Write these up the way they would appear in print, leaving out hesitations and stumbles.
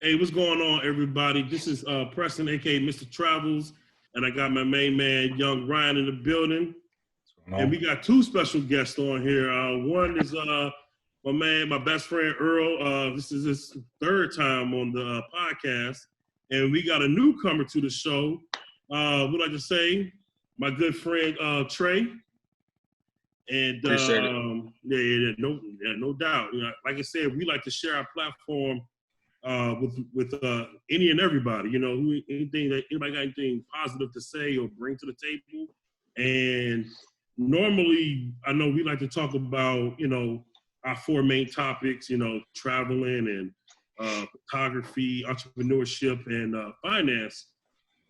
Hey, what's going on, everybody? This is Preston, aka Mr. Travels, and I got my main man, Young Ryan, in the building. And we got two special guests on here. One is my man, my best friend Earl. This is his third time on the podcast, and we got a newcomer to the show. We'd like to say my good friend Trey. And Appreciate it. no doubt. You know, like I said, we like to share our platform with any and everybody. You know, anything that anybody got anything positive to say or bring to the table. And normally, I know we like to talk about, you know, our four main topics. You know, traveling and photography, entrepreneurship, and finance.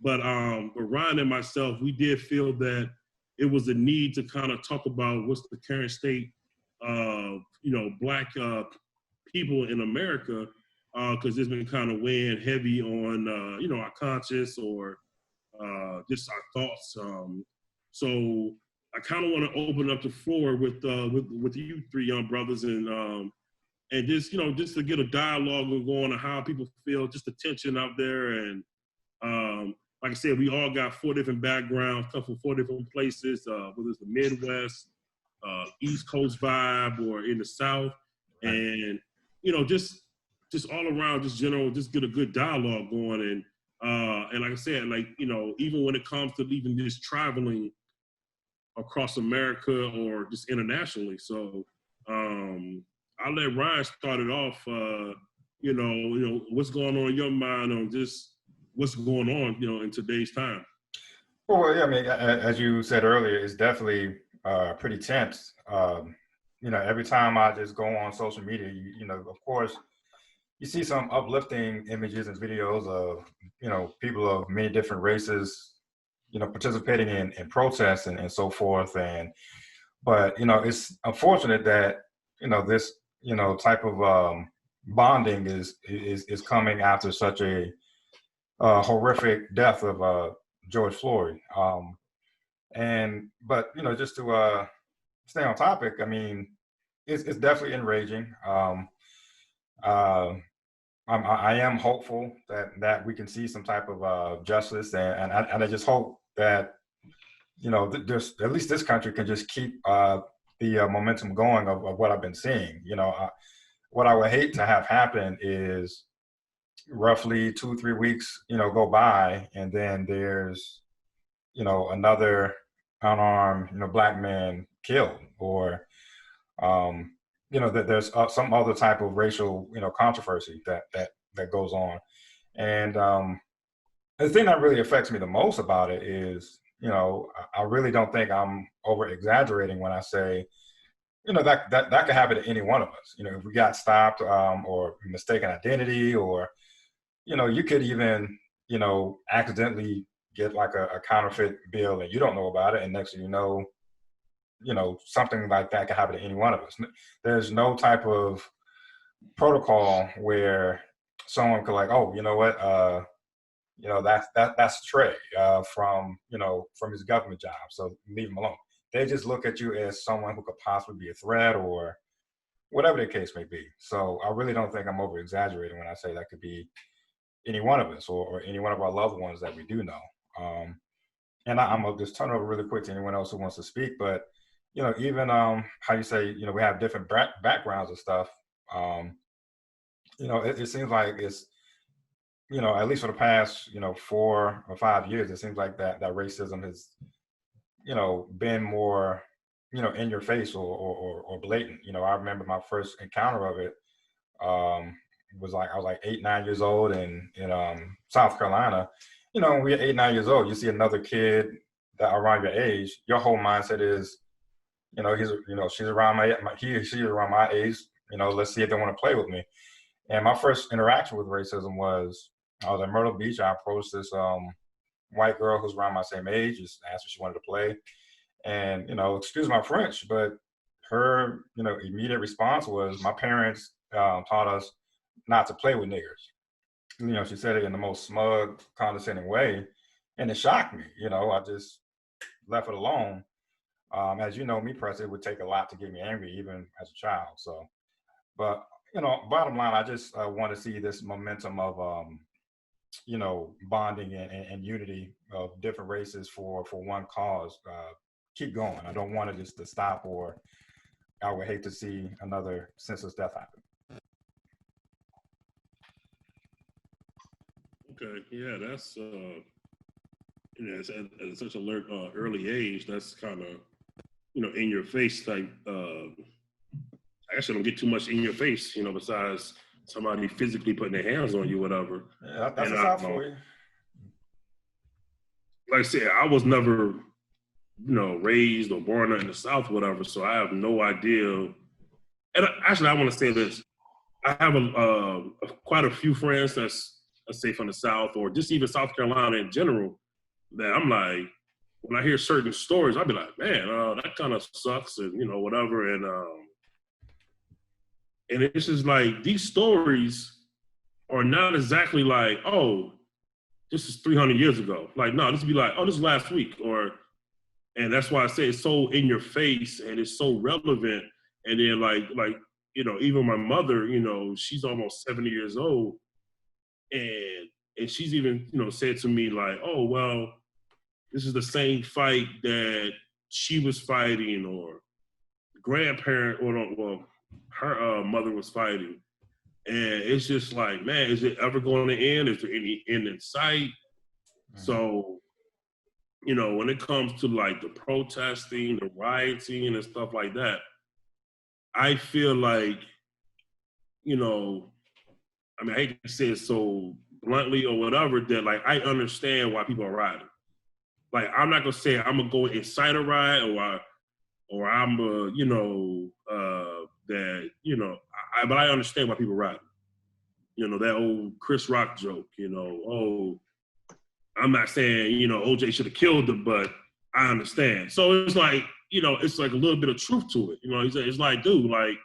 But Ryan and myself, we did feel that it was a need to kind of talk about what's the current state of, you know, Black people in America, because it's been kind of weighing heavy on, you know, our conscience or just our thoughts. So I kind of want to open up the floor with you three young brothers and just, you know, just to get a dialogue going on how people feel, just the tension out there. And like I said, we all got four different backgrounds, come from four different places, whether it's the Midwest, East Coast vibe, or in the South. And, you know, just all around, just general, just get a good dialogue going. And like I said, like, you know, even when it comes to even just traveling across America or just internationally. So I'll let Ryan start it off, you know, what's going on in your mind on just what's going on, you know, in today's time. Well, yeah, I mean, as you said earlier, it's definitely pretty tense. You know, every time I just go on social media, you know, of course, you see some uplifting images and videos of, you know, people of many different races, you know, participating in protests and so forth. But, you know, it's unfortunate that, you know, this, you know, type of bonding is coming after such a horrific death of George Floyd. But, you know, just to stay on topic, I mean, it's definitely enraging. I am hopeful that we can see some type of justice, and I just hope that, you know, there's at least this country can just keep the momentum going of what I've been seeing. You know, what I would hate to have happen is roughly 2-3 weeks, you know, go by, and then there's, you know, another unarmed, you know, Black man killed, or you know, that there's some other type of racial, you know, controversy that goes on. And the thing that really affects me the most about it is, you know, I really don't think I'm over exaggerating when I say, you know, that could happen to any one of us. You know, if we got stopped or mistaken identity, or, you know, you could even, you know, accidentally get like a counterfeit bill and you don't know about it, and next thing you know, something like that could happen to any one of us. There's no type of protocol where someone could like, oh, you know what, you know, that's Trey from, you know, from his government job, so leave him alone. They just look at you as someone who could possibly be a threat or whatever the case may be. So I really don't think I'm over exaggerating when I say that could be any one of us or any one of our loved ones that we do know. And I'm gonna just turn it over really quick to anyone else who wants to speak. But, you know, even how you say, you know, we have different backgrounds and stuff. You know, it seems like it's, you know, at least for the past, you know, 4 or 5 years, it seems like that racism has, you know, been more, you know, in your face or blatant. You know, I remember my first encounter of it was like, I was like 8-9 years old in South Carolina. You know, when we're 8-9 years old, you see another kid that around your age, your whole mindset is, you know, she's around she's around my age, you know, let's see if they want to play with me. And my first interaction with racism was, I was at Myrtle Beach. I approached this white girl who's around my same age, just asked if she wanted to play. And, you know, excuse my French, but her, you know, immediate response was, my parents taught us not to play with niggers. You know, she said it in the most smug, condescending way. And it shocked me. You know, I just left it alone. As you know, me, Press, it would take a lot to get me angry, even as a child. So, but bottom line, I just want to see this momentum of, bonding and unity of different races for one cause keep going. I don't want it just to stop, or I would hate to see another senseless death happen. Okay, yeah, that's at such an early age, that's kind of in your face type. I actually don't get too much in your face, besides somebody physically putting their hands on you, whatever. Yeah, that's and a South for you. Like I said, I was never, raised or born in the South, whatever. So I have no idea. And actually, I want to say this: I have quite a few friends that's, let's say, from the South or just even South Carolina in general. That I'm like, when I hear certain stories, I'll be like, man, that kind of sucks, and whatever. And it's just like these stories are not exactly like, oh, this is 300 years ago. Like, no, this would be like, oh, this is last week, and that's why I say it's so in your face and it's so relevant. And then like even my mother, she's almost 70 years old, and she's even said to me like, oh well, this is the same fight that she was fighting, or grandparent, or well, her mother was fighting. And it's just like, man, is it ever going to end? Is there any end in sight? Mm-hmm. So, when it comes to like the protesting, the rioting and stuff like that, I feel like, I hate to say it so bluntly or whatever, that like I understand why people are rioting. Like, I'm not gonna say I'm gonna go incite a riot, or I'm but I understand why people rioting. That old Chris Rock joke, oh, I'm not saying, OJ should have killed him, but I understand. So it's like, it's like a little bit of truth to it. It's like, dude, like,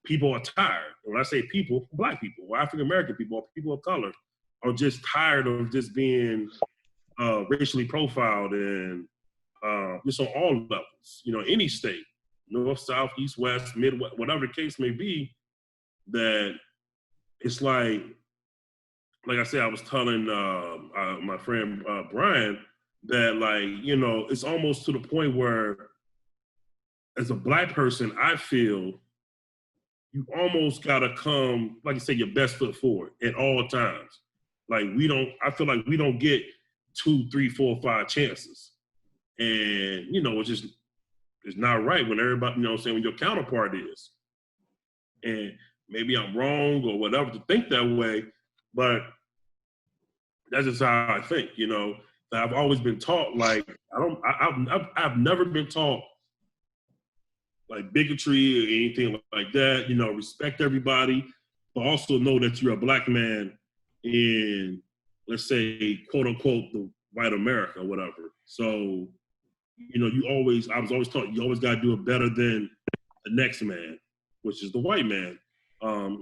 people are tired. When I say people, Black people, or African American people, or people of color, are just tired of just being racially profiled, and just on all levels, any state, north, south, east, west, midwest, whatever the case may be, that it's like I said, I was telling my friend Brian that, like, it's almost to the point where, as a Black person, I feel you almost gotta come, like you say, your best foot forward at all times. Like, I feel like we don't get 2, 3, 4, 5 chances. And, it's not right when everybody, when your counterpart is. And maybe I'm wrong or whatever to think that way, but that's just how I think, that I've always been taught, like, I've never been taught like bigotry or anything like that, respect everybody, but also know that you're a Black man in, let's say, quote unquote, the white America or whatever. So, I was always taught you always got to do it better than the next man, which is the white man,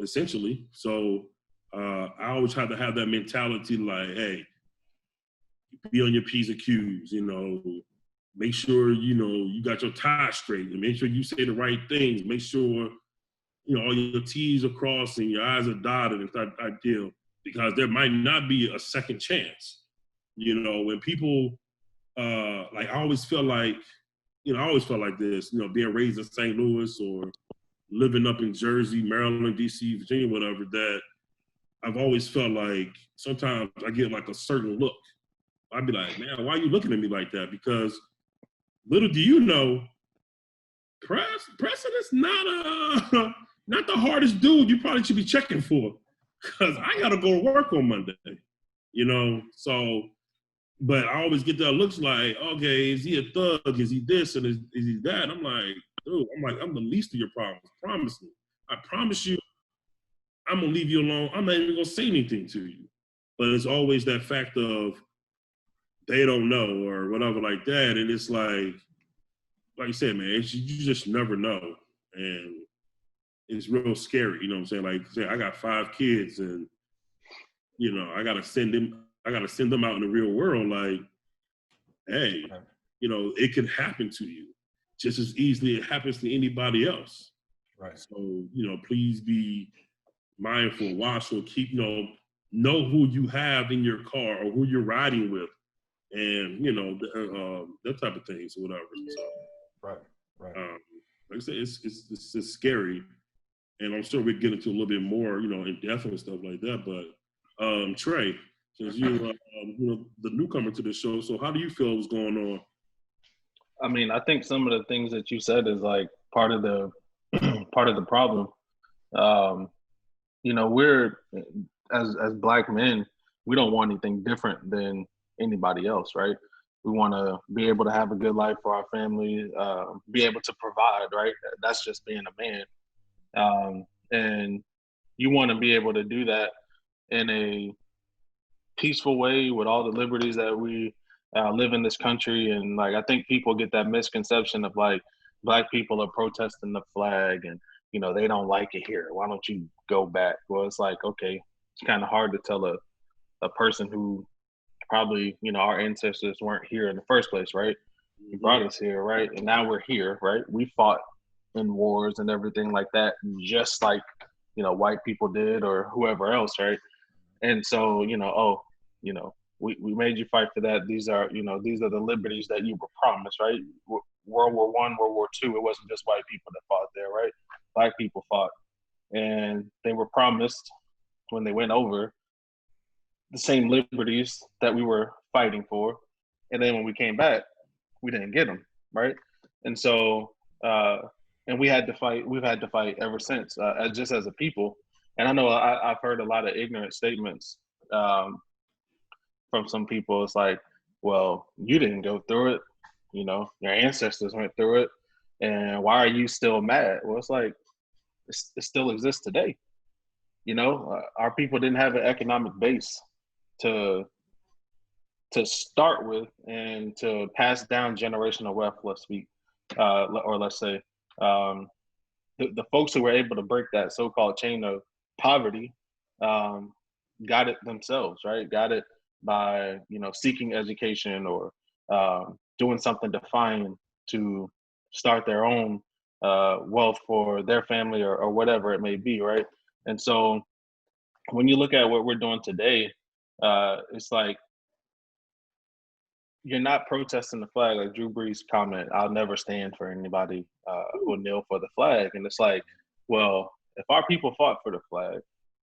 essentially. So I always try to have that mentality, like, hey, be on your P's and Q's, make sure, you got your tie straight, and make sure you say the right things. Make sure, all your T's are crossed and your I's are dotted, and that ideal, because there might not be a second chance. When people, like, I always felt like this, being raised in St. Louis or living up in Jersey, Maryland, DC, Virginia, whatever, that I've always felt like sometimes I get like a certain look. I'd be like, man, why are you looking at me like that? Because little do you know, President's not not the hardest dude you probably should be checking for, because I got to go to work on Monday, So, but I always get that looks like, okay, is he a thug? Is he this? And is he that? And I'm like, dude, I'm the least of your problems. Promise me. I promise you, I'm going to leave you alone. I'm not even going to say anything to you. But it's always that fact of they don't know or whatever like that. And it's like you said, man, you just never know. And it's real scary, you know what I'm saying? Like, say, I got 5 kids, and, I got to send them out in the real world. Like, hey, it can happen to you just as easily it happens to anybody else. Right. So, please be mindful, watchful, keep, know who you have in your car or who you're riding with, and that type of things or whatever. So, Right. Like I said, it's just scary, and I'm sure we'll get into a little bit more, in depth and stuff like that. But Trey, since you're the newcomer to the show, so how do you feel what's going on? I mean, I think some of the things that you said is like part of the part of the problem. Um, we're as Black men, we don't want anything different than anybody else, right? We want to be able to have a good life for our family, be able to provide, right? That's just being a man. And you want to be able to do that in a peaceful way with all the liberties that we live in this country. And like, I think people get that misconception of like Black people are protesting the flag and, they don't like it here. Why don't you go back? Well, it's like, okay, it's kind of hard to tell a person who probably, our ancestors weren't here in the first place, right? He brought us here, right? And now we're here, right? We fought in wars and everything like that, just like, white people did or whoever else, right? And so, we made you fight for that. These are the liberties that you were promised, right? World War I, World War II, it wasn't just white people that fought there, right? Black people fought. And they were promised when they went over the same liberties that we were fighting for. And then when we came back, we didn't get them, right? And so, and we've had to fight ever since, just as a people. And I know I've heard a lot of ignorant statements from some people. It's like, well, you didn't go through it, your ancestors went through it, and why are you still mad? Well, it's like, it still exists today. Our people didn't have an economic base to start with and to pass down generational wealth, let's say, the folks who were able to break that so-called chain of poverty got it themselves, right? Got it by, seeking education or doing something defiant to start their own wealth for their family or whatever it may be, right? And so when you look at what we're doing today, it's like, you're not protesting the flag. Like Drew Brees' comment, I'll never stand for anybody who kneel for the flag. And it's like, well, if our people fought for the flag,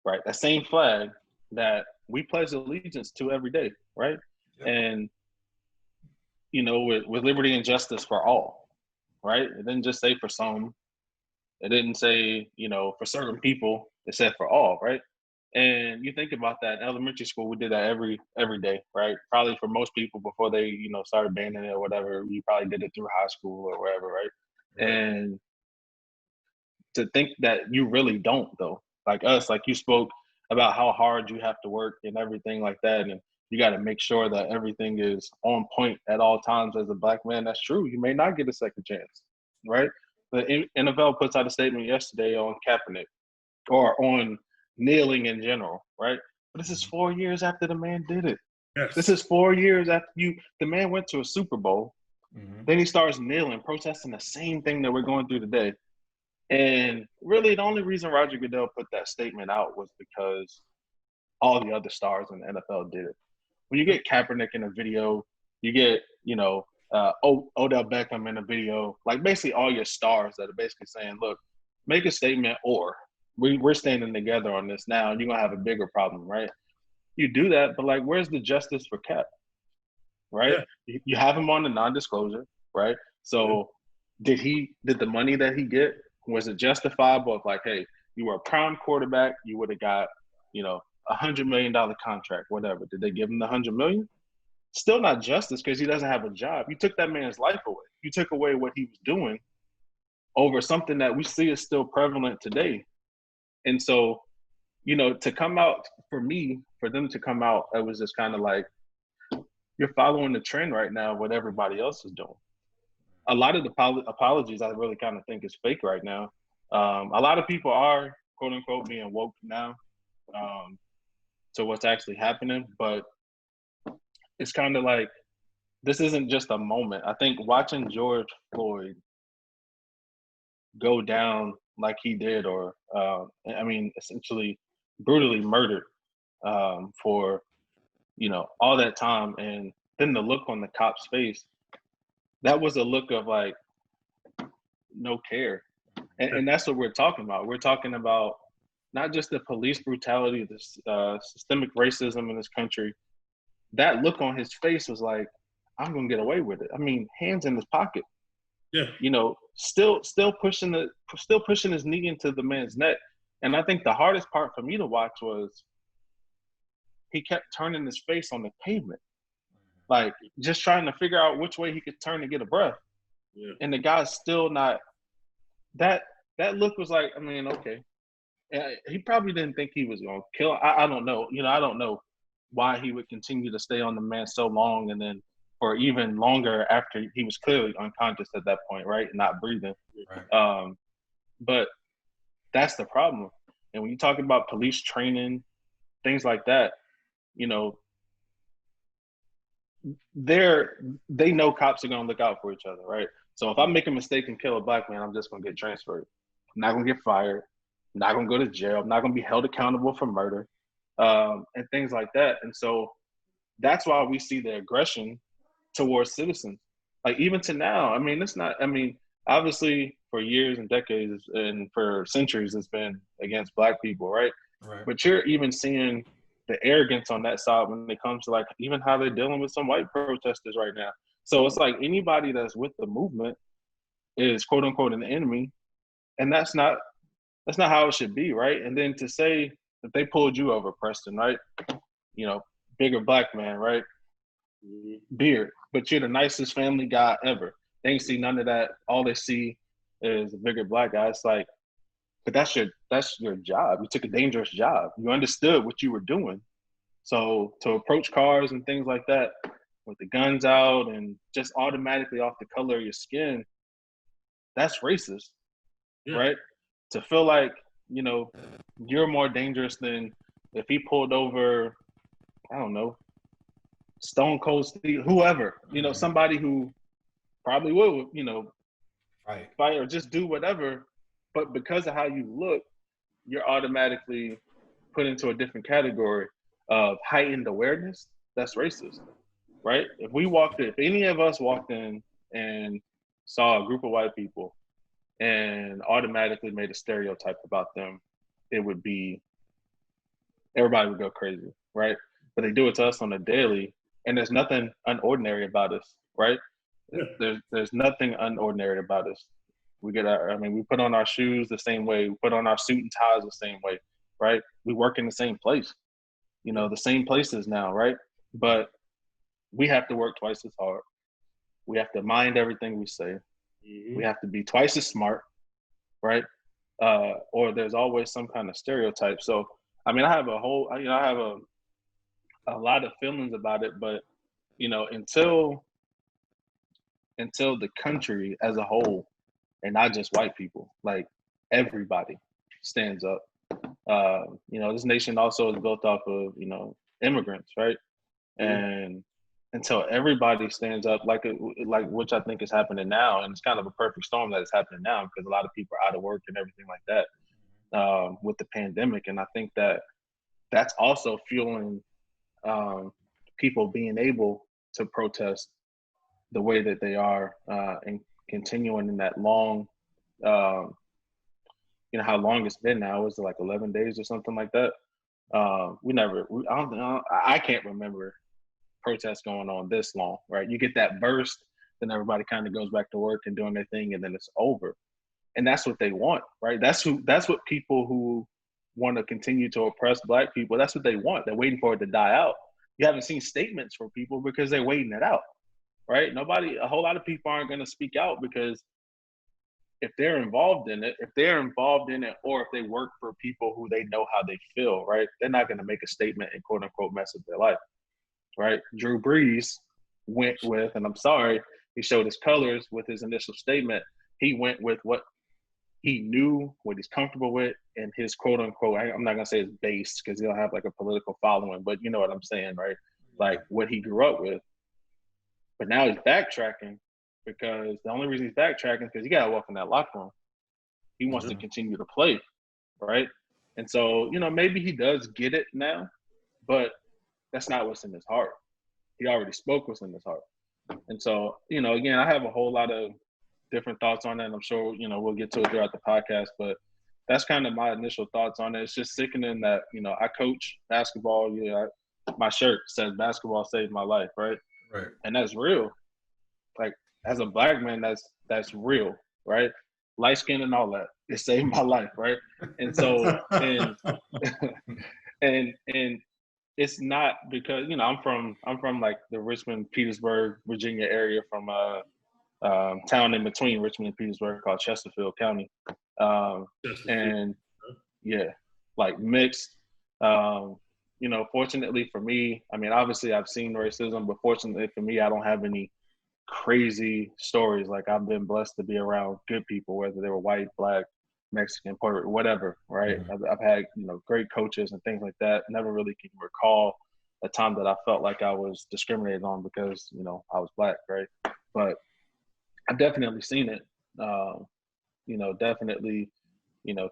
right, that same flag that we pledge allegiance to every day, right? Yep. And, with liberty and justice for all, right? It didn't just say for some. It didn't say, for certain people. It said for all, right? And you think about that in elementary school, we did that every day, right? Probably for most people before they, started banning it or whatever, you probably did it through high school or wherever, right? And to think that you really don't, though, like us, like you spoke about how hard you have to work and everything like that. And you got to make sure that everything is on point at all times as a Black man. That's true. You may not get a second chance, right? The NFL puts out a statement yesterday on Kaepernick or on kneeling in general, right? But this is 4 years after the man did it. Yes. This is 4 years after the man went to a Super Bowl. Mm-hmm. Then he starts kneeling, protesting the same thing that we're going through today. And really, the only reason Roger Goodell put that statement out was because all the other stars in the NFL did it. When you get Kaepernick in a video, you get, Odell Beckham in a video, like basically all your stars that are basically saying, look, make a statement or we're standing together on this now, and you're going to have a bigger problem, right? You do that, but like, where's the justice for Cap, right? Yeah. You have him on the non-disclosure, right? So did the money that he get, was it justifiable of like, hey, you were a prime quarterback, you would have got, $100 million contract, whatever. Did they give him the $100 million? Still not justice because he doesn't have a job. You took that man's life away. You took away what he was doing over something that we see is still prevalent today. And so, to come out, for them to come out, it was just kind of like, you're following the trend right now, what everybody else is doing. A lot of the apologies I really kind of think is fake right now. A lot of people are, quote unquote, being woke now to what's actually happening. But it's kind of like, this isn't just a moment. I think watching George Floyd go down like he did, or essentially brutally murdered for all that time, and then the look on the cop's face, that was a look of like no care, and that's what we're talking about. We're talking about not just the police brutality, the systemic racism in this country. That look on his face was like, I'm gonna get away with it. I mean, hands in his pocket. Yeah. Still pushing his knee into the man's neck. And I think the hardest part for me to watch was he kept turning his face on the pavement, like just trying to figure out which way he could turn to get a breath. Yeah. And the guy's still not. That look was like, I mean, okay. He probably didn't think he was gonna kill him. I don't know. I don't know why he would continue to stay on the man so long, and then for even longer after he was clearly unconscious at that point, right? Not breathing. Right. But that's the problem. And when you talk about police training, things like that, they know cops are gonna look out for each other, right? So if I make a mistake and kill a black man, I'm just gonna get transferred. I'm not gonna get fired. I'm not gonna go to jail. I'm not gonna be held accountable for murder, and things like that. And so that's why we see the aggression towards citizens. Like even to now, I mean, obviously for years and decades and for centuries, it's been against black people, right? Right. But you're even seeing the arrogance on that side when it comes to like even how they're dealing with some white protesters right now. So it's like anybody that's with the movement is quote unquote an enemy, and that's not how it should be, right? And then to say if they pulled you over, Preston, right? Bigger black man, right? Beard, but you're the nicest family guy ever. They ain't see none of that. All they see is a bigger black guy. It's like, but that's your job. You took a dangerous job. You understood what you were doing. So to approach cars and things like that with the guns out and just automatically off the color of your skin, that's racist, right? To feel like, you're more dangerous than if he pulled over, I don't know, Stone Cold Steve, whoever, somebody who probably would, fight or just do whatever. But because of how you look, you're automatically put into a different category of heightened awareness. That's racist, right? If any of us walked in and saw a group of white people and automatically made a stereotype about them, it would be, everybody would go crazy, right? But they do it to us on a daily, and there's nothing unordinary about us, right? Yeah. There's nothing unordinary about us. We put on our shoes the same way. We put on our suit and ties the same way, right? We work in the same place, the same places now, right? But we have to work twice as hard. We have to mind everything we say. Mm-hmm. We have to be twice as smart, right? Or there's always some kind of stereotype. So, I have a lot of feelings about it, but until the country as a whole, and not just white people, like everybody stands up. This nation also is built off of immigrants, right? And until everybody stands up, like which I think is happening now, and it's kind of a perfect storm that is happening now because a lot of people are out of work and everything like that with the pandemic, and I think that's also fueling people being able to protest the way that they are and continuing in that long, how long it's been now. Was it like 11 days or something like that? I can't remember protests going on this long, right? You get that burst, then everybody kind of goes back to work and doing their thing, and then it's over. And that's what they want, right? That's what people who want to continue to oppress black people, that's what they want. They're waiting for it to die out. You haven't seen statements from people because they're waiting it out, right? A whole lot of people aren't going to speak out because if they're involved in it, or if they work for people who they know how they feel, right? They're not going to make a statement and quote unquote mess up their life, right? Drew Brees went with, and I'm sorry, he showed his colors with his initial statement. He went with what he knew, what he's comfortable with, and his quote unquote, I'm not going to say his base because he don't have like a political following, but you know what I'm saying, right? Like what he grew up with. But now he's backtracking because the only reason he's backtracking is because you got to walk in that locker room. He wants to continue to play, right? And so, maybe he does get it now, but that's not what's in his heart. He already spoke what's in his heart. And so, again, I have a whole lot of different thoughts on that. And I'm sure, we'll get to it throughout the podcast, but that's kind of my initial thoughts on it. It's just sickening that, I coach basketball. My shirt says basketball saved my life, right? Right. And that's real. Like, as a black man, that's real, right? Light skin and all that. It saved my life, right? And so, and it's not because, I'm from like the Richmond, Petersburg, Virginia area, from a town in between Richmond and Petersburg called Chesterfield County. And yeah, like mixed. Fortunately for me, I mean, obviously I've seen racism, but fortunately for me, I don't have any crazy stories. Like, I've been blessed to be around good people, whether they were white, black, Mexican, Puerto Rican, whatever, right? Mm-hmm. I've had, great coaches and things like that. Never really can recall a time that I felt like I was discriminated on because, I was black, right? But I've definitely seen it. Definitely,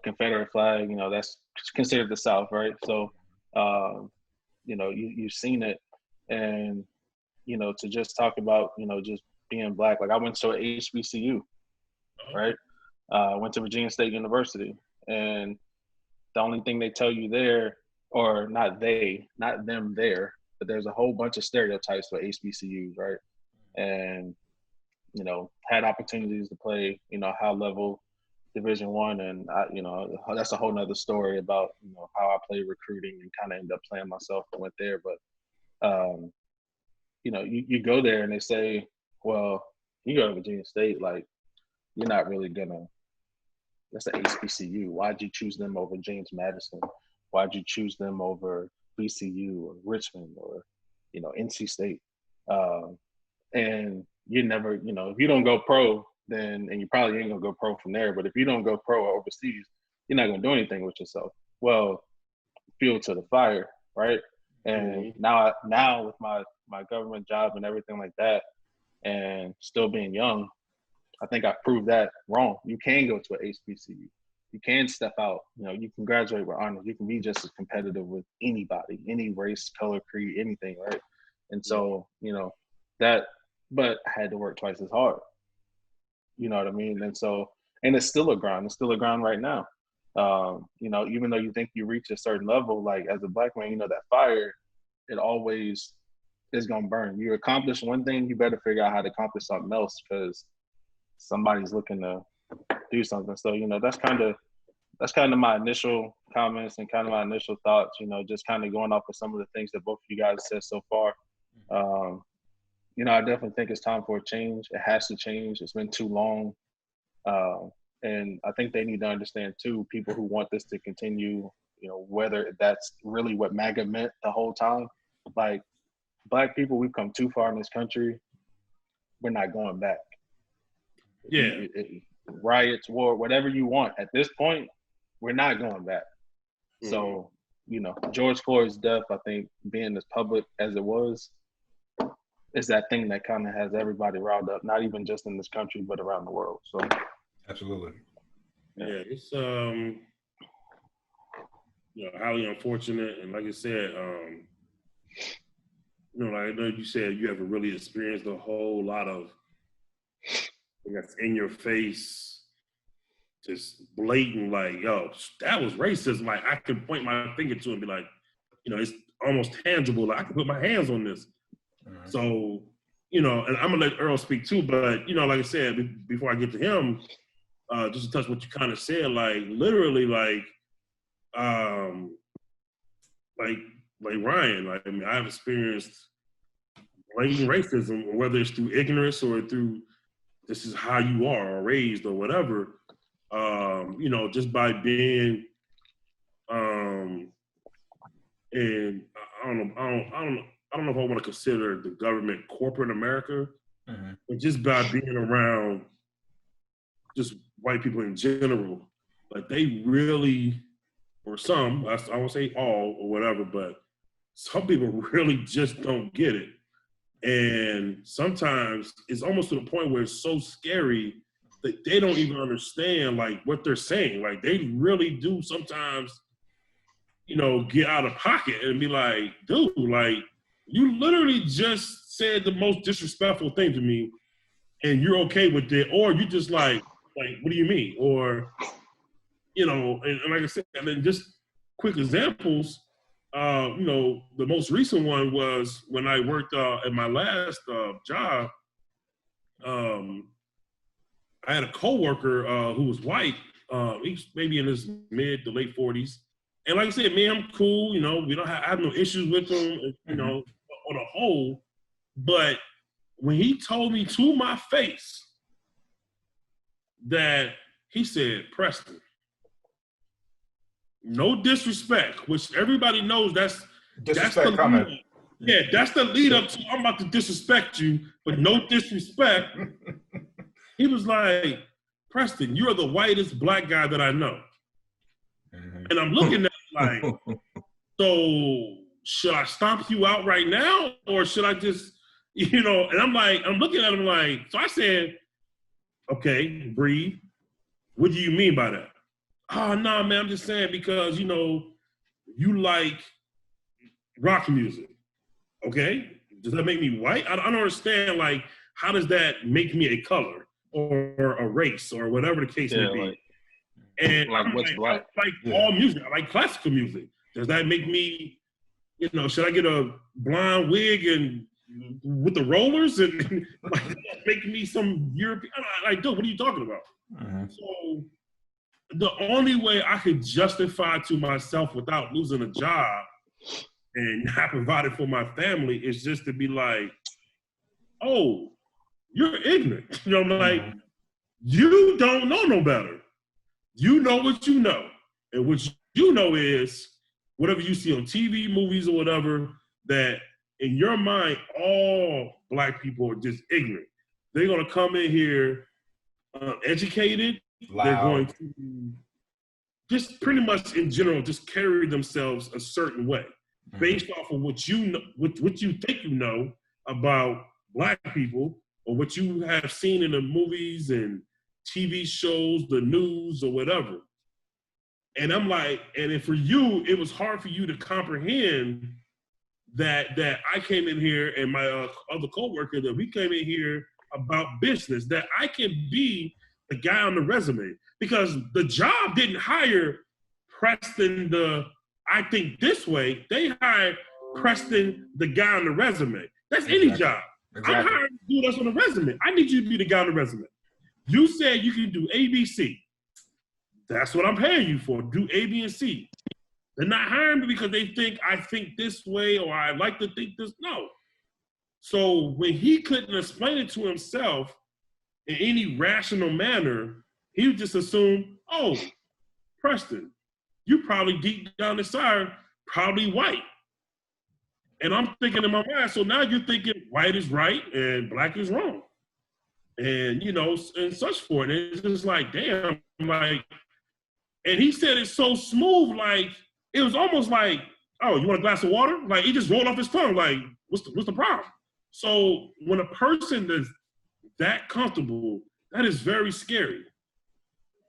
Confederate flag, that's considered the South, right? So, you've seen it. And, to just talk about, just being black, like I went to a HBCU, right? I went to Virginia State University, and the only thing they tell you there, or not them there, but there's a whole bunch of stereotypes for HBCUs, right? And, had opportunities to play, high level Division I, and that's a whole nother story about, how I played recruiting and kind of ended up playing myself and went there. But, you go there and they say, well, you go to Virginia State, like, you're not really that's the HBCU. Why'd you choose them over James Madison? Why'd you choose them over VCU or Richmond or, NC State? And you never, if you don't go pro, then, and you probably ain't gonna go pro from there, but if you don't go pro or overseas, you're not gonna do anything with yourself. Well, fuel to the fire, right? And now with my government job and everything like that, and still being young, I think I proved that wrong. You can go to an HBCU. You can step out. You can graduate with honors. You can be just as competitive with anybody, any race, color, creed, anything, right? And so, but I had to work twice as hard. You know what I mean? And so, and it's still a grind. It's still a grind right now. Even though you think you reach a certain level, like as a black man, that fire, it always is gonna burn. You accomplish one thing, you better figure out how to accomplish something else, because somebody's looking to do something. So, that's kind of my initial comments and kind of my initial thoughts, just kind of going off of some of the things that both of you guys said so far. I definitely think it's time for a change. It has to change. It's been too long. And I think they need to understand too, people who want this to continue, whether that's really what MAGA meant the whole time. Like, black people, we've come too far in this country. We're not going back. Yeah. Riots, war, whatever you want. At this point, we're not going back. Mm-hmm. So, George Floyd's death, I think, being as public as it was, is that thing that kind of has everybody riled up, not even just in this country, but around the world. So, absolutely. Yeah, it's highly unfortunate, and like I said, like I know you said you haven't really experienced a whole lot of, I guess, in your face, just blatant, like, yo, that was racist. Like, I can point my finger to it and be like, it's almost tangible. Like, I can put my hands on this. Mm-hmm. So, and I'm gonna let Earl speak too, but like I said, before I get to him, just to touch what you kind of said, like literally, like Ryan, like, I mean, I've experienced blatant racism, whether it's through ignorance or through this is how you are or raised or whatever, just by being, and I don't know if I want to consider the government corporate America, mm-hmm. but just by being around just white people in general, like they really, or some, I won't say all or whatever, but some people really just don't get it. And sometimes it's almost to the point where it's so scary they don't even understand like what they're saying. Like they really do sometimes, get out of pocket and be like, dude, like you literally just said the most disrespectful thing to me and you're okay with it, or you just like, what do you mean? Or, and like I said, and then just quick examples, the most recent one was when I worked at my last job. I had a coworker who was white. He's maybe in his mid to late 40s. And like I said, me, I'm cool. We don't I have no issues with him, on a whole. But when he told me to my face that he said, Preston, no disrespect, which everybody knows that's the coming. Yeah, that's the lead up to I'm about to disrespect you, but no disrespect. He was like, Preston, you're the whitest black guy that I know. Mm-hmm. And I'm looking at it like, so should I stomp you out right now? Or should I just, and I'm looking at him like, so I said, okay, breathe. What do you mean by that? Oh, no, man, I'm just saying because, you like rock music. Okay? Does that make me white? I don't understand, like, how does that make me a color or a race or whatever the case may be? Like, and like what's black? I like all music. I like classical music. Does that make me, should I get a blonde wig and with the rollers and like making me some European? Like, dude, what are you talking about? Mm-hmm. So the only way I could justify to myself without losing a job and not providing for my family is just to be like, oh, you're ignorant. I'm like, you don't know no better. You know what you know. And what you know is whatever you see on TV, movies, or whatever, that in your mind, all black people are just ignorant. They're going to come in here educated. Loud. They're going to just pretty much in general just carry themselves a certain way based off of what you know, what you think you know about black people or what you have seen in the movies and TV shows, the news or whatever. And I'm like, and if for you, it was hard for you to comprehend that I came in here and my other coworker, that we came in here about business, that I can be the guy on the resume. Because the job didn't hire Preston I think this way. They hired Preston, the guy on the resume. That's any job. Exactly. I'm hiring the dude that's on the resume. I need you to be the guy on the resume. You said you can do A, B, C. That's what I'm paying you for. Do A, B, and C. They're not hiring me because they think I think this way or I like to think this. No. So when he couldn't explain it to himself in any rational manner, he would just assume, oh, Preston, you probably deep down inside, probably white. And I'm thinking in my mind, so now you're thinking white is right and black is wrong. And, and such for it. And it's just like, damn, like, and he said it so smooth, like, it was almost like, oh, you want a glass of water? Like, he just rolled off his tongue, like, what's the problem? So when a person is that comfortable, that is very scary.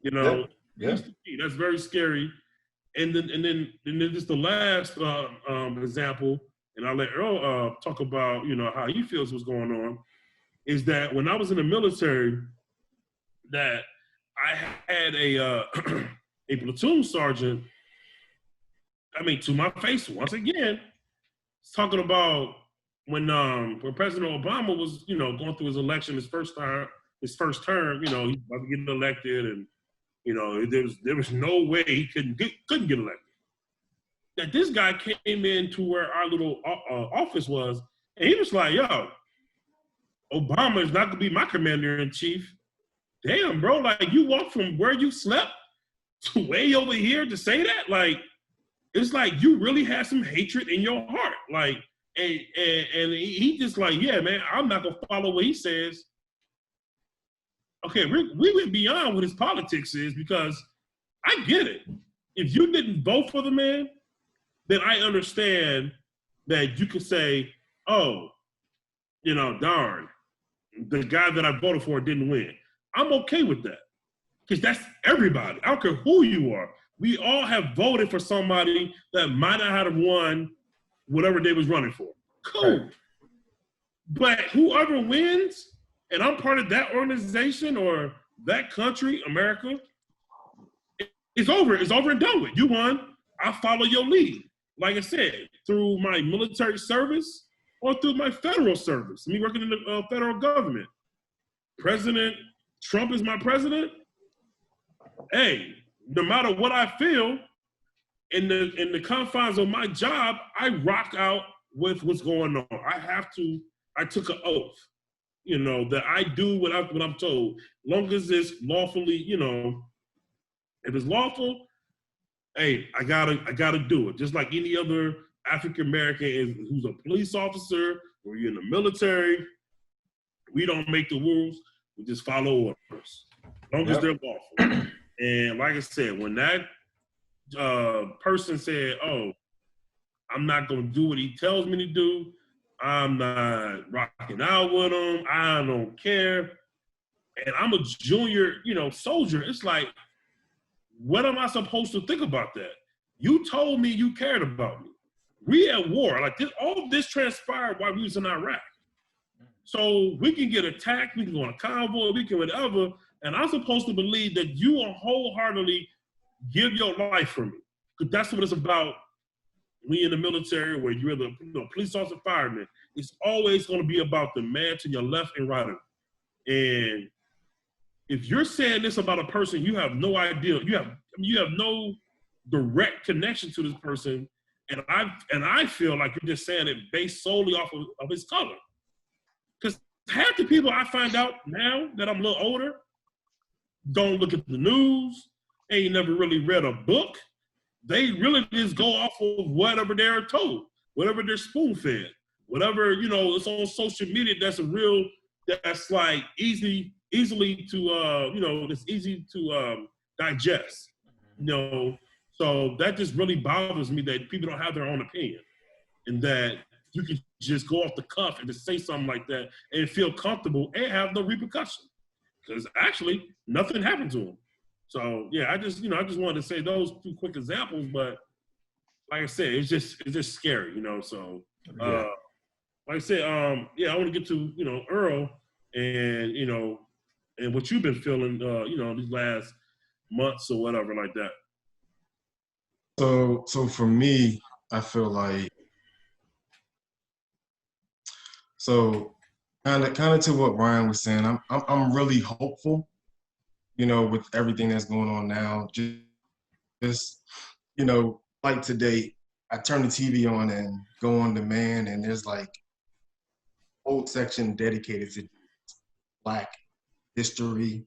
Yeah. That's very scary. And then just the last example, and I'll let Earl talk about, how he feels what's going on, is that when I was in the military, that I had a a platoon sergeant, to my face once again, talking about when President Obama was, going through his election, his first term, he was about to get elected, and there was no way he couldn't get elected. That this guy came into where our little office was, and he was like, yo, Obama is not gonna be my commander-in-chief. Damn, bro, like you walked from where you slept to way over here to say that? Like, it's like you really had some hatred in your heart. Like, and he just like, yeah, man, I'm not gonna follow what he says. Okay, we went beyond what his politics is, because I get it. If you didn't vote for the man, then I understand that you could say, oh, darn, the guy that I voted for didn't win. I'm okay with that. Because that's everybody. I don't care who you are. We all have voted for somebody that might not have won whatever they was running for. Cool. Right. But whoever wins, and I'm part of that organization or that country, America, it's over. It's over and done with. You won. I follow your lead. Like I said, through my military service or through my federal service, me working in the federal government. President Trump is my president. Hey, no matter what I feel, in the confines of my job, I rock out with what's going on. I took an oath, that I do what I'm told. Long as it's lawfully, if it's lawful, hey, I gotta do it. Just like any other African American who's a police officer or you're in the military, we don't make the rules. We just follow orders, long as they're lawful. And like I said, when that person said, "Oh, I'm not gonna do what he tells me to do. I'm not rocking out with him. I don't care," and I'm a junior, soldier, it's like, what am I supposed to think about that? You told me you cared about me. We at war. Like this, all of this transpired while we was in Iraq. So we can get attacked, we can go on a convoy, we can whatever, and I'm supposed to believe that you will wholeheartedly give your life for me. Because that's what it's about. We in the military, where you're the police officer, fireman, it's always going to be about the man to your left and right of you. And if you're saying this about a person, you have no idea. You have no direct connection to this person, and I feel like you're just saying it based solely off of his color. Because half the people I find out now that I'm a little older don't look at the news, ain't never really read a book. They really just go off of whatever they're told, whatever they're spoon-fed, whatever, it's on social media that's like easily to, it's easy to digest, So that just really bothers me that people don't have their own opinion and that you can just go off the cuff and just say something like that and feel comfortable and have no repercussion. Because actually, nothing happened to them. So yeah, I just wanted to say those two quick examples, but like I said, it's just scary, So like I said, I want to get to Earl and and what you've been feeling, these last months or whatever like that. So for me, I feel like kind of to what Ryan was saying. I'm really hopeful, with everything that's going on now. Just like today, I turn the TV on and go on demand, and there's like a whole section dedicated to Black history,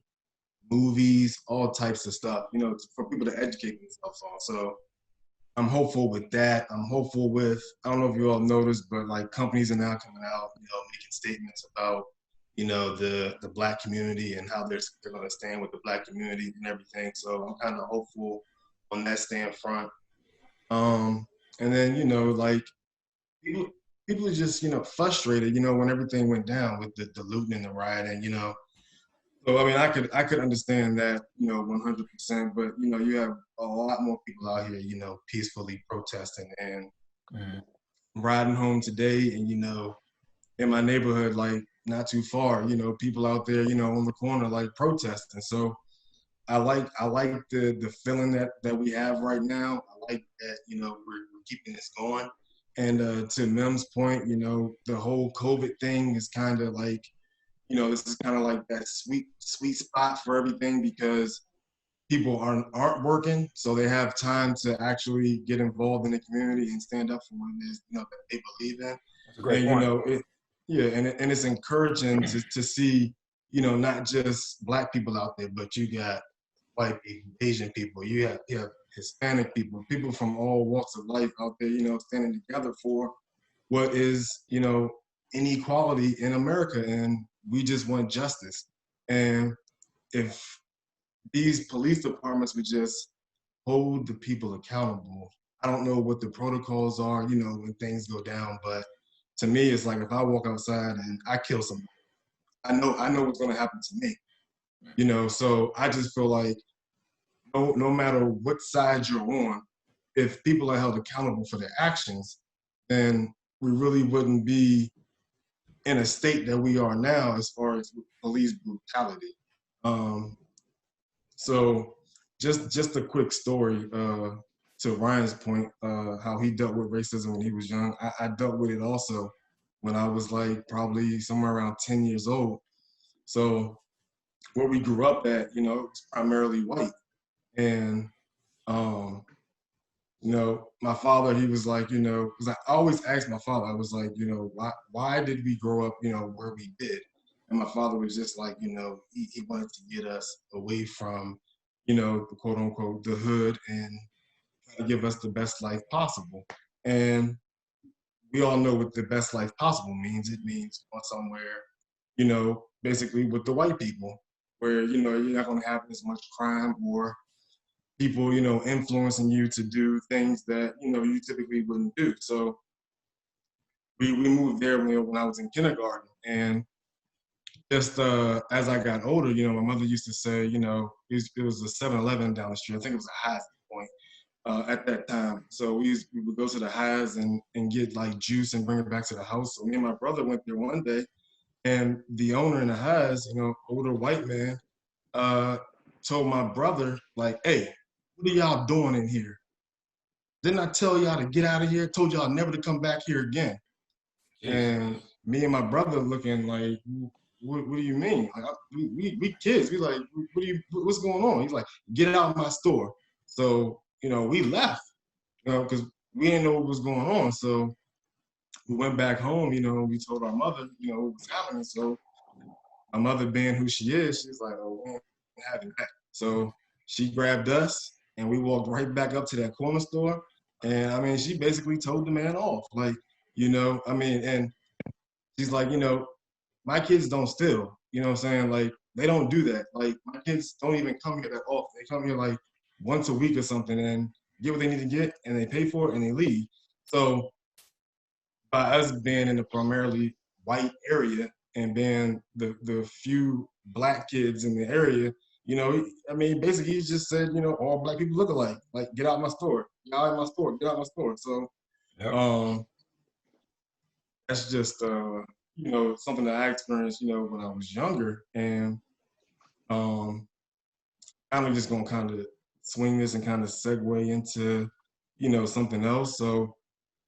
movies, all types of stuff, for people to educate themselves on. So I'm hopeful with that. I'm hopeful with, I don't know if you all noticed, but like companies are now coming out, making statements about, the Black community and how they're going to stand with the Black community and everything. So I'm kind of hopeful on that stand front. And then, like people are just, frustrated, when everything went down with the looting and the rioting, So I mean, I could understand that, 100%. But you have a lot more people out here, peacefully protesting and riding home today, and in my neighborhood, like not too far, people out there, on the corner, like protesting. So I like the feeling that we have right now. I like that, we're keeping this going. And to Mem's point, the whole COVID thing is kind of like, this is kind of like that sweet spot for everything, because people aren't working, so they have time to actually get involved in the community and stand up for what it is, that they believe in. That's a great point. And it's encouraging to see, not just Black people out there, but you got white people, Asian people, you have Hispanic people from all walks of life out there, standing together for what is, inequality in America, and we just want justice. And if these police departments would just hold the people accountable, I don't know what the protocols are, when things go down, but to me, it's like if I walk outside and I kill somebody, I know what's going to happen to me. You know, so I just feel like no matter what side you're on, if people are held accountable for their actions, then we really wouldn't be in a state that we are now as far as police brutality. Um, so just a quick story to Ryan's point, how he dealt with racism when he was young. I dealt with it also when I was like probably somewhere around 10 years old. So where we grew up at, you know, it was primarily white. And um, you know, my father, he was like, you know, because I always asked my father, I was like, you know, why did we grow up, you know, where we did? And my father was just like, you know, he wanted to get us away from, you know, the quote unquote, the hood and try to give us the best life possible. And we all know what the best life possible means. It means going somewhere, you know, basically with the white people, where, you know, you're not going to have as much crime or people, you know, influencing you to do things that, you know, you typically wouldn't do. So we moved there when I was in kindergarten. And just as I got older, you know, my mother used to say, you know, it was a 7-Eleven down the street. I think it was a Highs point at that time. So we would go to the Highs and get like juice and bring it back to the house. So me and my brother went there one day, and the owner in the Highs, you know, older white man, told my brother, like, hey, what are y'all doing in here? Didn't I tell y'all to get out of here? Told y'all never to come back here again. Jeez. And me and my brother looking like, what do you mean? Like, we kids. We like, what's going on? He's like, get out of my store. So, you know, we left, you know, because we didn't know what was going on. So we went back home, you know, we told our mother, you know, what was happening. So my mother being who she is, she's like, oh, we ain't having that. So she grabbed us and we walked right back up to that corner store. And I mean, she basically told the man off. Like, you know, I mean, and she's like, you know, my kids don't steal. You know what I'm saying? Like, they don't do that. Like, my kids don't even come here that often. They come here like once a week or something and get what they need to get and they pay for it and they leave. So by us being in a primarily white area and being the few black kids in the area, you know, I mean, basically he just said, you know, all black people look alike. Like, get out my store. Get out of my store. Get out my store. So Yep. that's just, you know, something that I experienced, you know, when I was younger. And I'm just going to kind of swing this and kind of segue into, you know, something else. So,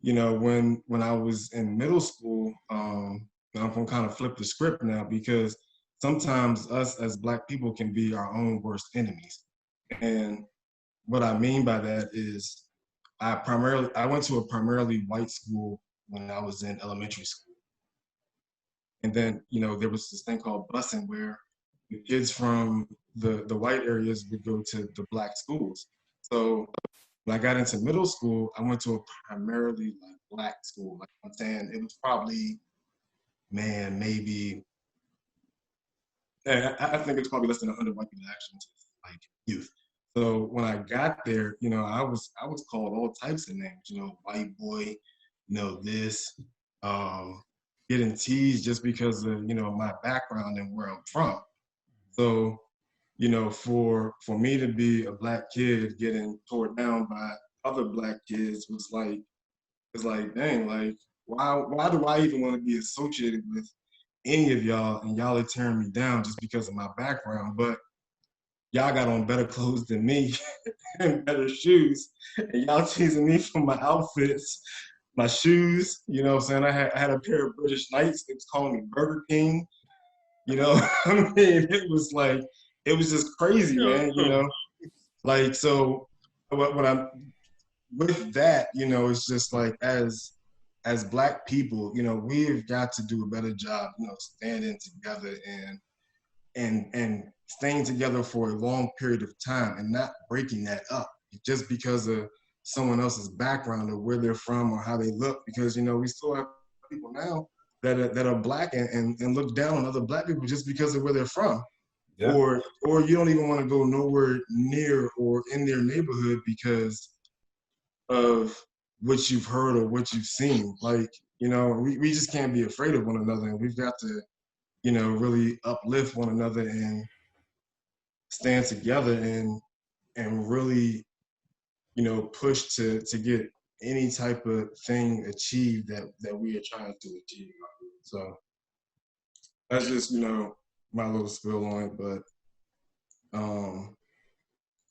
you know, when I was in middle school, I'm going to kind of flip the script now, because sometimes us as black people can be our own worst enemies. And what I mean by that is I went to a primarily white school when I was in elementary school. And then, you know, there was this thing called busing where the kids from the white areas would go to the black schools. So when I got into middle school, I went to a primarily like black school. Like I'm saying, it was probably, man, maybe, I think it's probably less than 100 white people actually into like youth. So when I got there, you know, I was called all types of names, you know, white boy, you know, this, getting teased just because of, you know, my background and where I'm from. So, you know, for me to be a black kid getting torn down by other black kids was like, it's like, dang, like, why do I even want to be associated with any of y'all, and y'all are tearing me down just because of my background? But y'all got on better clothes than me and better shoes, and y'all teasing me for my outfits, my shoes. You know what I'm saying? I had a pair of British Knights. It was calling me Burger King. You know, I mean, it was like, it was just crazy, man. You know, like, so what I'm with that, you know, it's just like, as black people, you know, we've got to do a better job, you know, standing together and staying together for a long period of time and not breaking that up just because of someone else's background or where they're from or how they look. Because, you know, we still have people now that are black and look down on other black people just because of where they're from. Yeah. Or you don't even want to go nowhere near or in their neighborhood because of what you've heard or what you've seen. Like, you know, we just can't be afraid of one another, and we've got to, you know, really uplift one another stand together and really, push to get any type of thing achieved that we are trying to achieve. So that's just, my little spill on it. But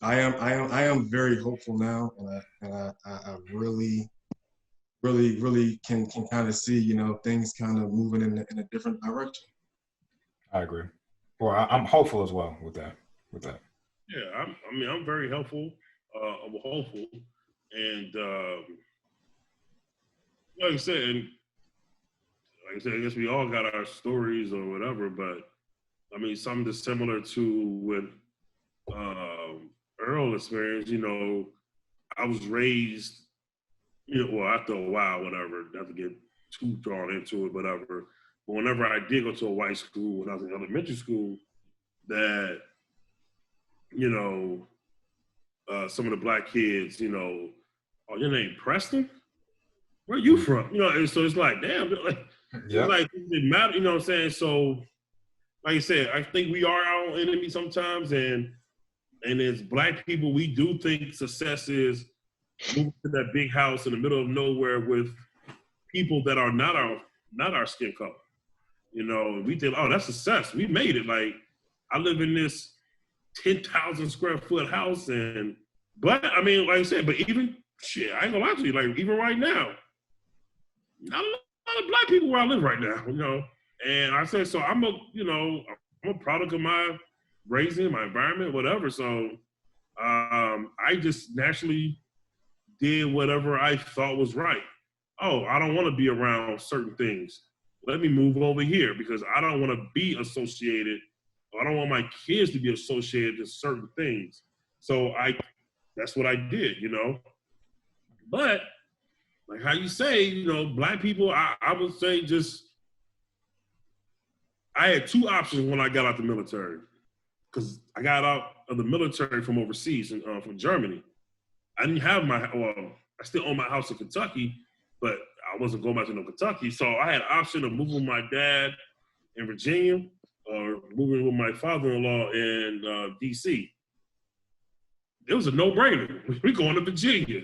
I am very hopeful now, and I really, really can kind of see, things kind of moving in a different direction. I agree. Well, I'm hopeful as well with that. Yeah, I'm very helpful. I'm hopeful, and like I said, I guess we all got our stories or whatever. But I mean, something that's similar to what Earl experienced. I was raised. Well, after a while, whatever. Not to get too drawn into it, whatever. But whenever I did go to a white school when I was in elementary school, that some of the black kids, oh, your name Preston? Where you from? And so it's like, damn, Yeah. like it didn't matter, you know what I'm saying? So, like I said, I think we are our own enemy sometimes, and as black people, we do think success is moving to that big house in the middle of nowhere with people that are not our skin color. We think, oh, that's success. We made it. Like, I live in this 10,000 square foot house, but I mean, like I said, but even shit, I ain't gonna lie to you, like even right now, not a lot of black people where I live right now, And I said, so I'm a product of my raising, my environment, whatever. So I just naturally did whatever I thought was right. Oh, I don't want to be around certain things. Let me move over here because I don't want to be associated. I don't want my kids to be associated with certain things. So that's what I did, But like how you say, black people, I would say I had two options when I got out the military. Because I got out of the military from overseas, from Germany. I didn't have I still own my house in Kentucky, but I wasn't going back to Kentucky. So I had an option of moving with my dad in Virginia or moving with my father-in-law in D.C. It was a no-brainer. We're going to Virginia.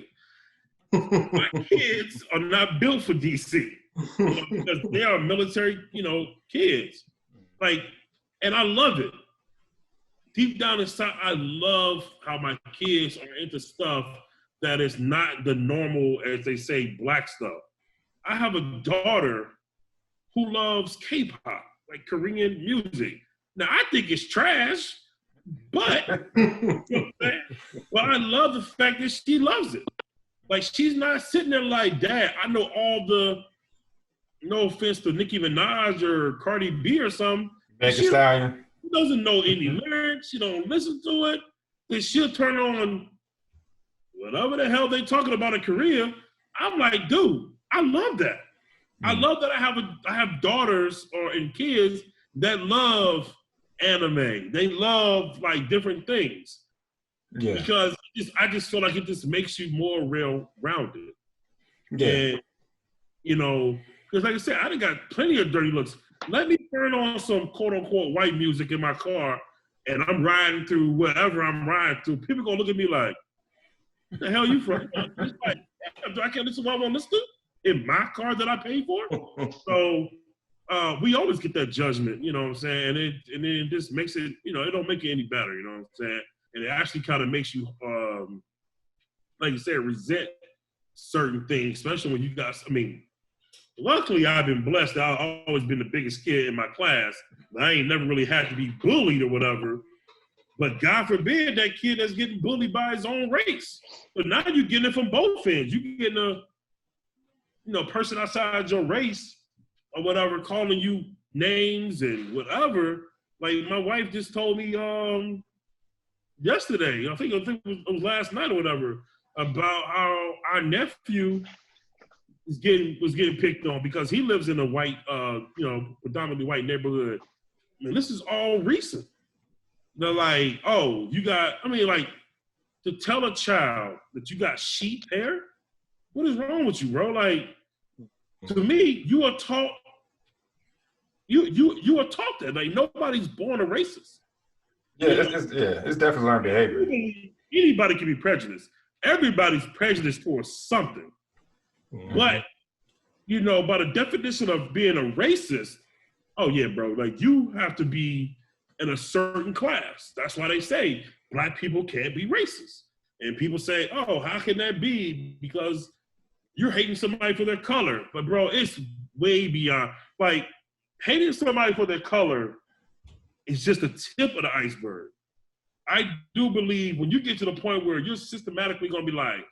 My kids are not built for D.C. Because they are military, kids. Like, and I love it. Deep down inside, I love how my kids are into stuff that is not the normal, as they say, black stuff. I have a daughter who loves K-pop, like Korean music. Now, I think it's trash, but but I love the fact that she loves it. Like, she's not sitting there like, Dad, I know all the, no offense to Nicki Minaj or Cardi B or something. Megan Stallion. She doesn't know any lyrics. She don't listen to it. Then she'll turn on whatever the hell they talking about in Korea. I'm like, dude, I love that. I love that I have daughters and kids that love anime. They love like different things. Yeah. Because I just feel like it just makes you more rounded. Yeah. And, because like I said, I done got plenty of dirty looks. Let me turn on some quote unquote white music in my car and I'm riding through whatever I'm riding through. People gonna look at me like, what the hell you from? It's like, I can't listen to what I want to listen to in my car that I paid for. So we always get that judgment, you know what I'm saying? And then it just makes it, it don't make it any better, you know what I'm saying? And it actually kind of makes you, like you said, resent certain things, especially when you guys, luckily I've been blessed. I've always been the biggest kid in my class. I ain't never really had to be bullied or whatever. But God forbid that kid that's getting bullied by his own race. But now you're getting it from both ends. You're getting a person outside your race or whatever calling you names and whatever. Like my wife just told me yesterday, I think it was last night or whatever, about how our nephew was getting picked on because he lives in a white, predominantly white neighborhood. This is all recent. They're like, oh, to tell a child that you got sheep hair, what is wrong with you, bro? Like, to me, you are taught that. Like, nobody's born a racist. Yeah, it's definitely learned behavior. Anybody can be prejudiced. Everybody's prejudiced towards something. Mhm. But, you know, by the definition of being a racist, oh yeah, bro, like you have to be in a certain class. That's why they say black people can't be racist. And people say, oh, how can that be? Because you're hating somebody for their color. But bro, it's way beyond. Like, hating somebody for their color is just the tip of the iceberg. I do believe when you get to the point where you're systematically gonna be like,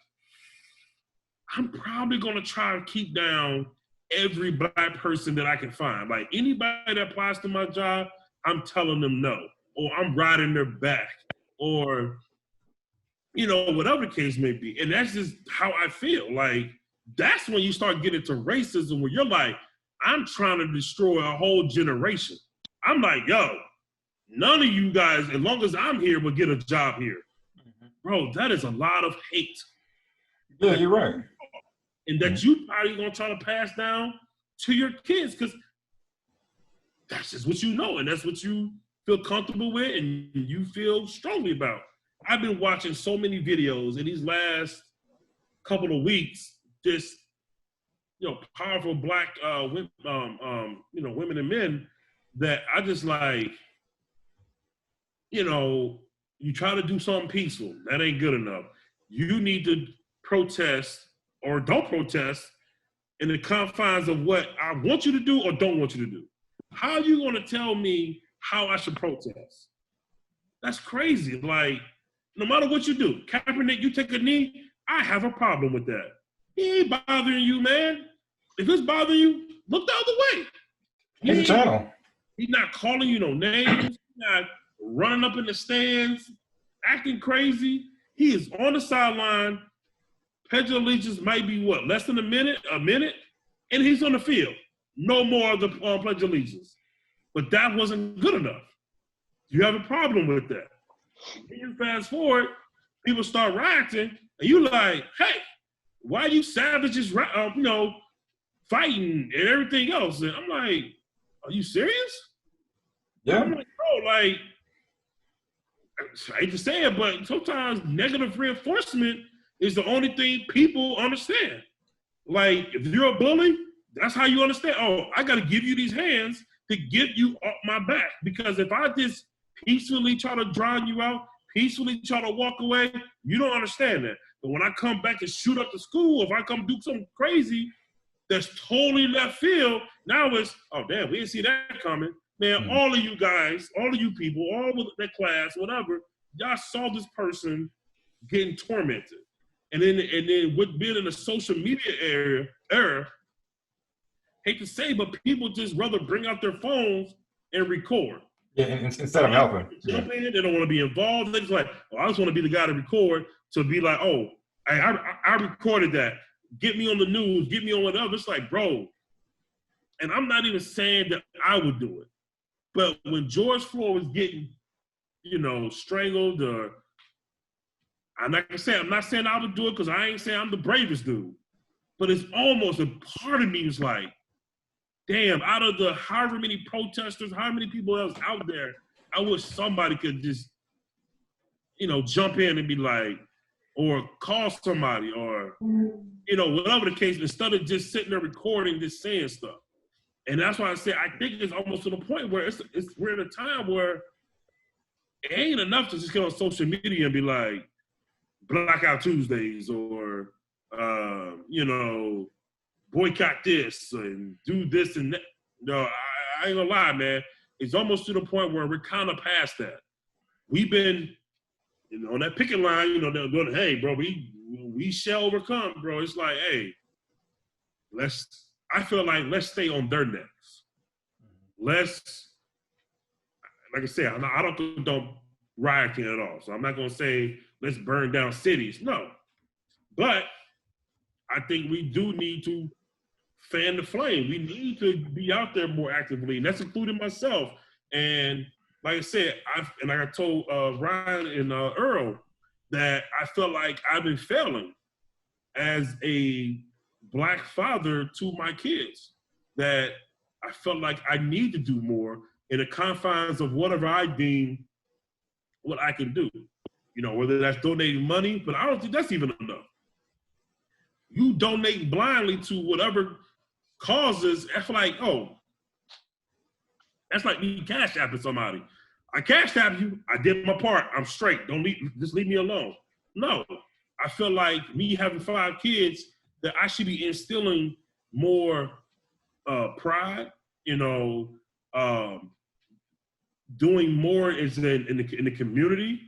I'm probably gonna try to keep down every black person that I can find. Like anybody that applies to my job, I'm telling them no, or I'm riding their back, or you know, whatever the case may be. And that's just how I feel. Like that's when you start getting to racism, where you're like, I'm trying to destroy a whole generation. I'm like, yo, none of you guys, as long as I'm here, will get a job here. Bro, that is a lot of hate. Yeah, you're right. And that you probably gonna try to pass down to your kids, because that's just what you know, and that's what you feel comfortable with and you feel strongly about. I've been watching so many videos in these last couple of weeks, just you know, powerful black women, you know, women and men, that I just like, you know, you try to do something peaceful, that ain't good enough. You need to protest or don't protest in the confines of what I want you to do or don't want you to do. How are you gonna tell me how I should protest? That's crazy. Like, no matter what you do, Kaepernick, you take a knee, I have a problem with that. He ain't bothering you, man. If it's bothering you, look the other way. He's a channel. He's not calling you no names. He's not running up in the stands, acting crazy. He is on the sideline. Pledge of Allegiance might be what, less than a minute, and he's on the field. No more of the Pledge of Allegiance. But that wasn't good enough. You have a problem with that. Then you fast forward, people start rioting, and you like, hey, why are you savages, you know, fighting and everything else? And I'm like, are you serious? Yeah. I'm like, bro, like, I hate to say it, but sometimes negative reinforcement is the only thing people understand. Like, if you're a bully, that's how you understand. Oh, I got to give you these hands to get you off my back. Because if I just peacefully try to drown you out, peacefully try to walk away, you don't understand that. But when I come back and shoot up the school, if I come do something crazy that's totally left field, now it's, oh, damn, we didn't see that coming. Man, all of you guys, all of you people, all of that class, whatever, y'all saw this person getting tormented. And then with being in the social media era, hate to say, but people just rather bring out their phones and record. Yeah, instead of helping. Jump in, they don't want to be involved. They're just like, oh, I just want to be the guy to record, to be like, oh, I recorded that. Get me on the news, get me on whatever. It's like, bro, and I'm not even saying that I would do it. But when George Floyd was getting, you know, strangled, or I'm not gonna say, I'm not saying I would do it because I ain't saying I'm the bravest dude. But it's almost a part of me is like, damn, out of the however many protesters, how many people else out there, I wish somebody could just, you know, jump in and be like, or call somebody, or, you know, whatever the case, instead of just sitting there recording, just saying stuff. And that's why I say I think it's almost to the point where we're in a time where it ain't enough to just get on social media and be like, Blackout Tuesdays, or, you know, boycott this and do this and that. No, I ain't gonna lie, man. It's almost to the point where we're kind of past that. We've been, you know, on that picket line, you know, they're going, hey, bro, we shall overcome, bro. It's like, hey, I feel like let's stay on their necks. Let's, like I said, I don't condone rioting at all. So I'm not gonna say let's burn down cities. No. But I think we do need to fan the flame. We need to be out there more actively, and that's including myself. And like I said, I told Ryan and Earl that I felt like I've been failing as a Black father to my kids, that I felt like I need to do more in the confines of whatever I deem what I can do. You know, whether that's donating money, but I don't think that's even enough. You donate blindly to whatever causes, that's like, oh, that's like me cash apping somebody. I cash app you, I did my part, I'm straight. Just leave me alone. No, I feel like me having 5 kids, that I should be instilling more pride, you know, doing more is in the community.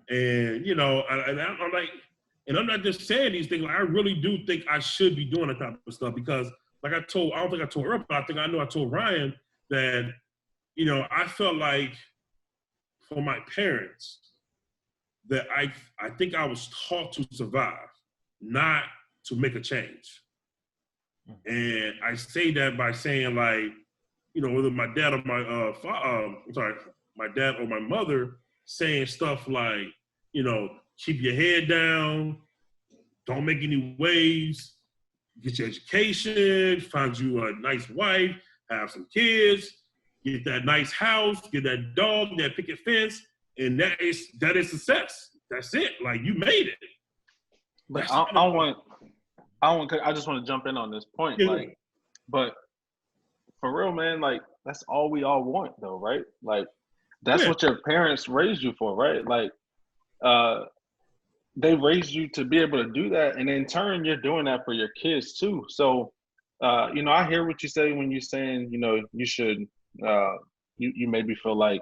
And, you know, and I'm like, and I'm not just saying these things, like, I really do think I should be doing that type of stuff because, like I don't think I told her, but I told Ryan that, you know, I felt like for my parents that I think I was taught to survive, not to make a change. And I say that by saying, like, you know, whether my dad or my dad or my mother saying stuff like, you know, keep your head down, don't make any waves, get your education, find you a nice wife, have some kids, get that nice house, get that dog, that picket fence, and that is success. That's it. Like, you made it. But I just want to jump in on this point. Yeah. Like, but for real, man, like, that's all we all want, though, right? Like, that's what your parents raised you for, right? Like, they raised you to be able to do that, and in turn, you're doing that for your kids too. So, you know, I hear what you say when you're saying, you know, you should, you maybe feel like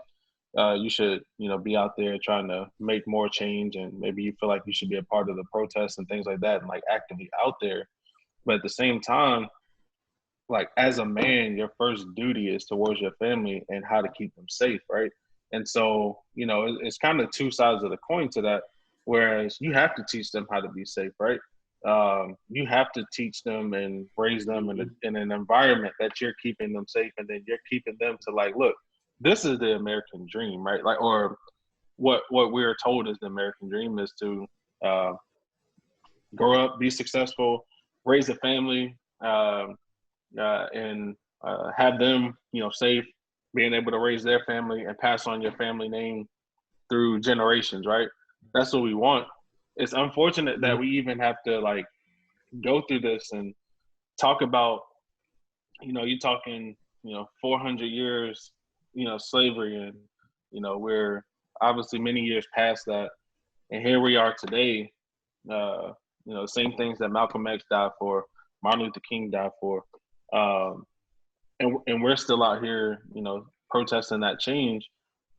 you should, you know, be out there trying to make more change, and maybe you feel like you should be a part of the protests and things like that, and like actively out there. But at the same time, like, as a man, your first duty is towards your family and how to keep them safe, right? And so, you know, it's kind of two sides of the coin to that. Whereas you have to teach them how to be safe, right? You have to teach them and raise them in an environment that you're keeping them safe, and then you're keeping them to, like, look, this is the American dream, right? Like, or what we're told is the American dream is to grow up, be successful, raise a family, and have them, you know, safe, being able to raise their family and pass on your family name through generations, right? That's what we want. It's unfortunate that we even have to, like, go through this and talk about, you know, you're talking, you know, 400 years, you know, slavery, and, you know, we're obviously many years past that. And here we are today, you know, same things that Malcolm X died for, Martin Luther King died for. And we're still out here, you know, protesting that change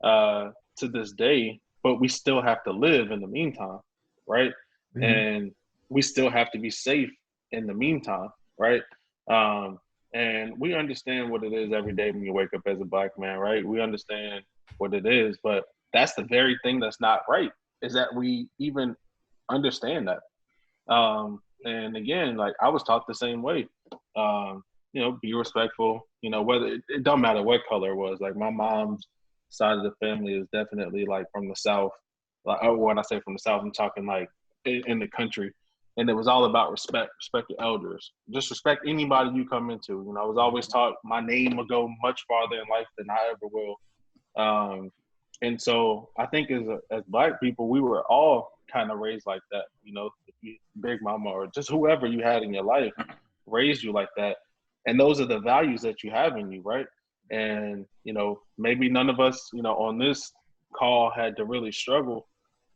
to this day, but we still have to live in the meantime, right? Mm-hmm. And we still have to be safe in the meantime, right? And we understand what it is every day when you wake up as a Black man, right? We understand what it is, but that's the very thing that's not right, is that we even understand that. And again, like, I was taught the same way. You know, be respectful, you know, whether it don't matter what color it was. Like, my mom's side of the family is definitely, like, from the South. Like, when I say from the South, I'm talking, like, in the country. And it was all about respect your elders. Just respect anybody you come into. You know, I was always taught my name will go much farther in life than I ever will. And so I think as Black people, we were all kind of raised like that. You know, Big Mama or just whoever you had in your life raised you like that. And those are the values that you have in you, right? And, you know, maybe none of us, you know, on this call had to really struggle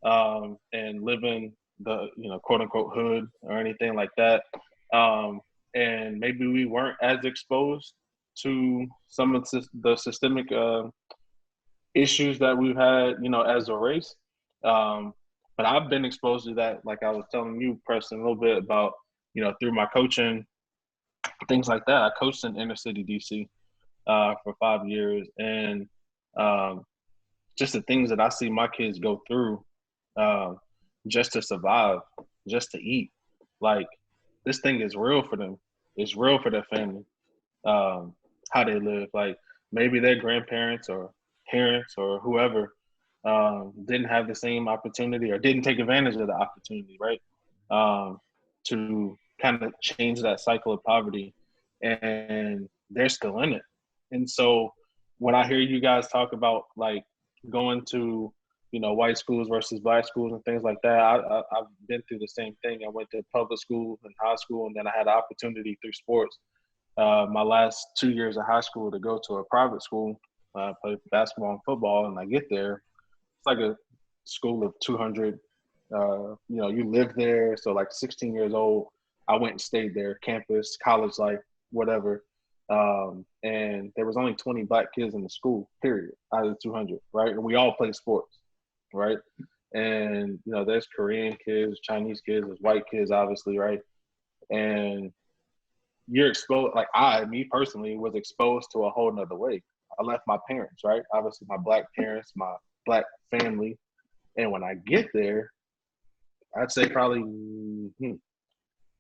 and live in the, you know, quote unquote hood or anything like that. And maybe we weren't as exposed to some of the systemic issues that we've had, you know, as a race. But I've been exposed to that, like I was telling you, Preston, a little bit about, you know, through my coaching, things like that. I coached in inner city DC for 5 years, and just the things that I see my kids go through just to survive, just to eat. Like, this thing is real for them. It's real for their family, how they live. Like, maybe their grandparents or parents or whoever didn't have the same opportunity or didn't take advantage of the opportunity, right? To kind of change that cycle of poverty, and they're still in it. And so when I hear you guys talk about, like, going to white schools versus black schools and things like that. I've been through the same thing. I went to public school and high school, and then I had the opportunity through sports, my last 2 years of high school, to go to a private school, play basketball and football. And I get there, it's like a school of 200. You live there, so like 16 years old. I went and stayed there, campus, college life, whatever. And there was only 20 black kids in the school, period, out of the 200, right? And we all play sports, right? And, there's Korean kids, Chinese kids, there's white kids, obviously, right? And you're exposed, like me personally, was exposed to a whole nother way. I left my parents, right? Obviously, my black parents, my black family. And when I get there, I'd say probably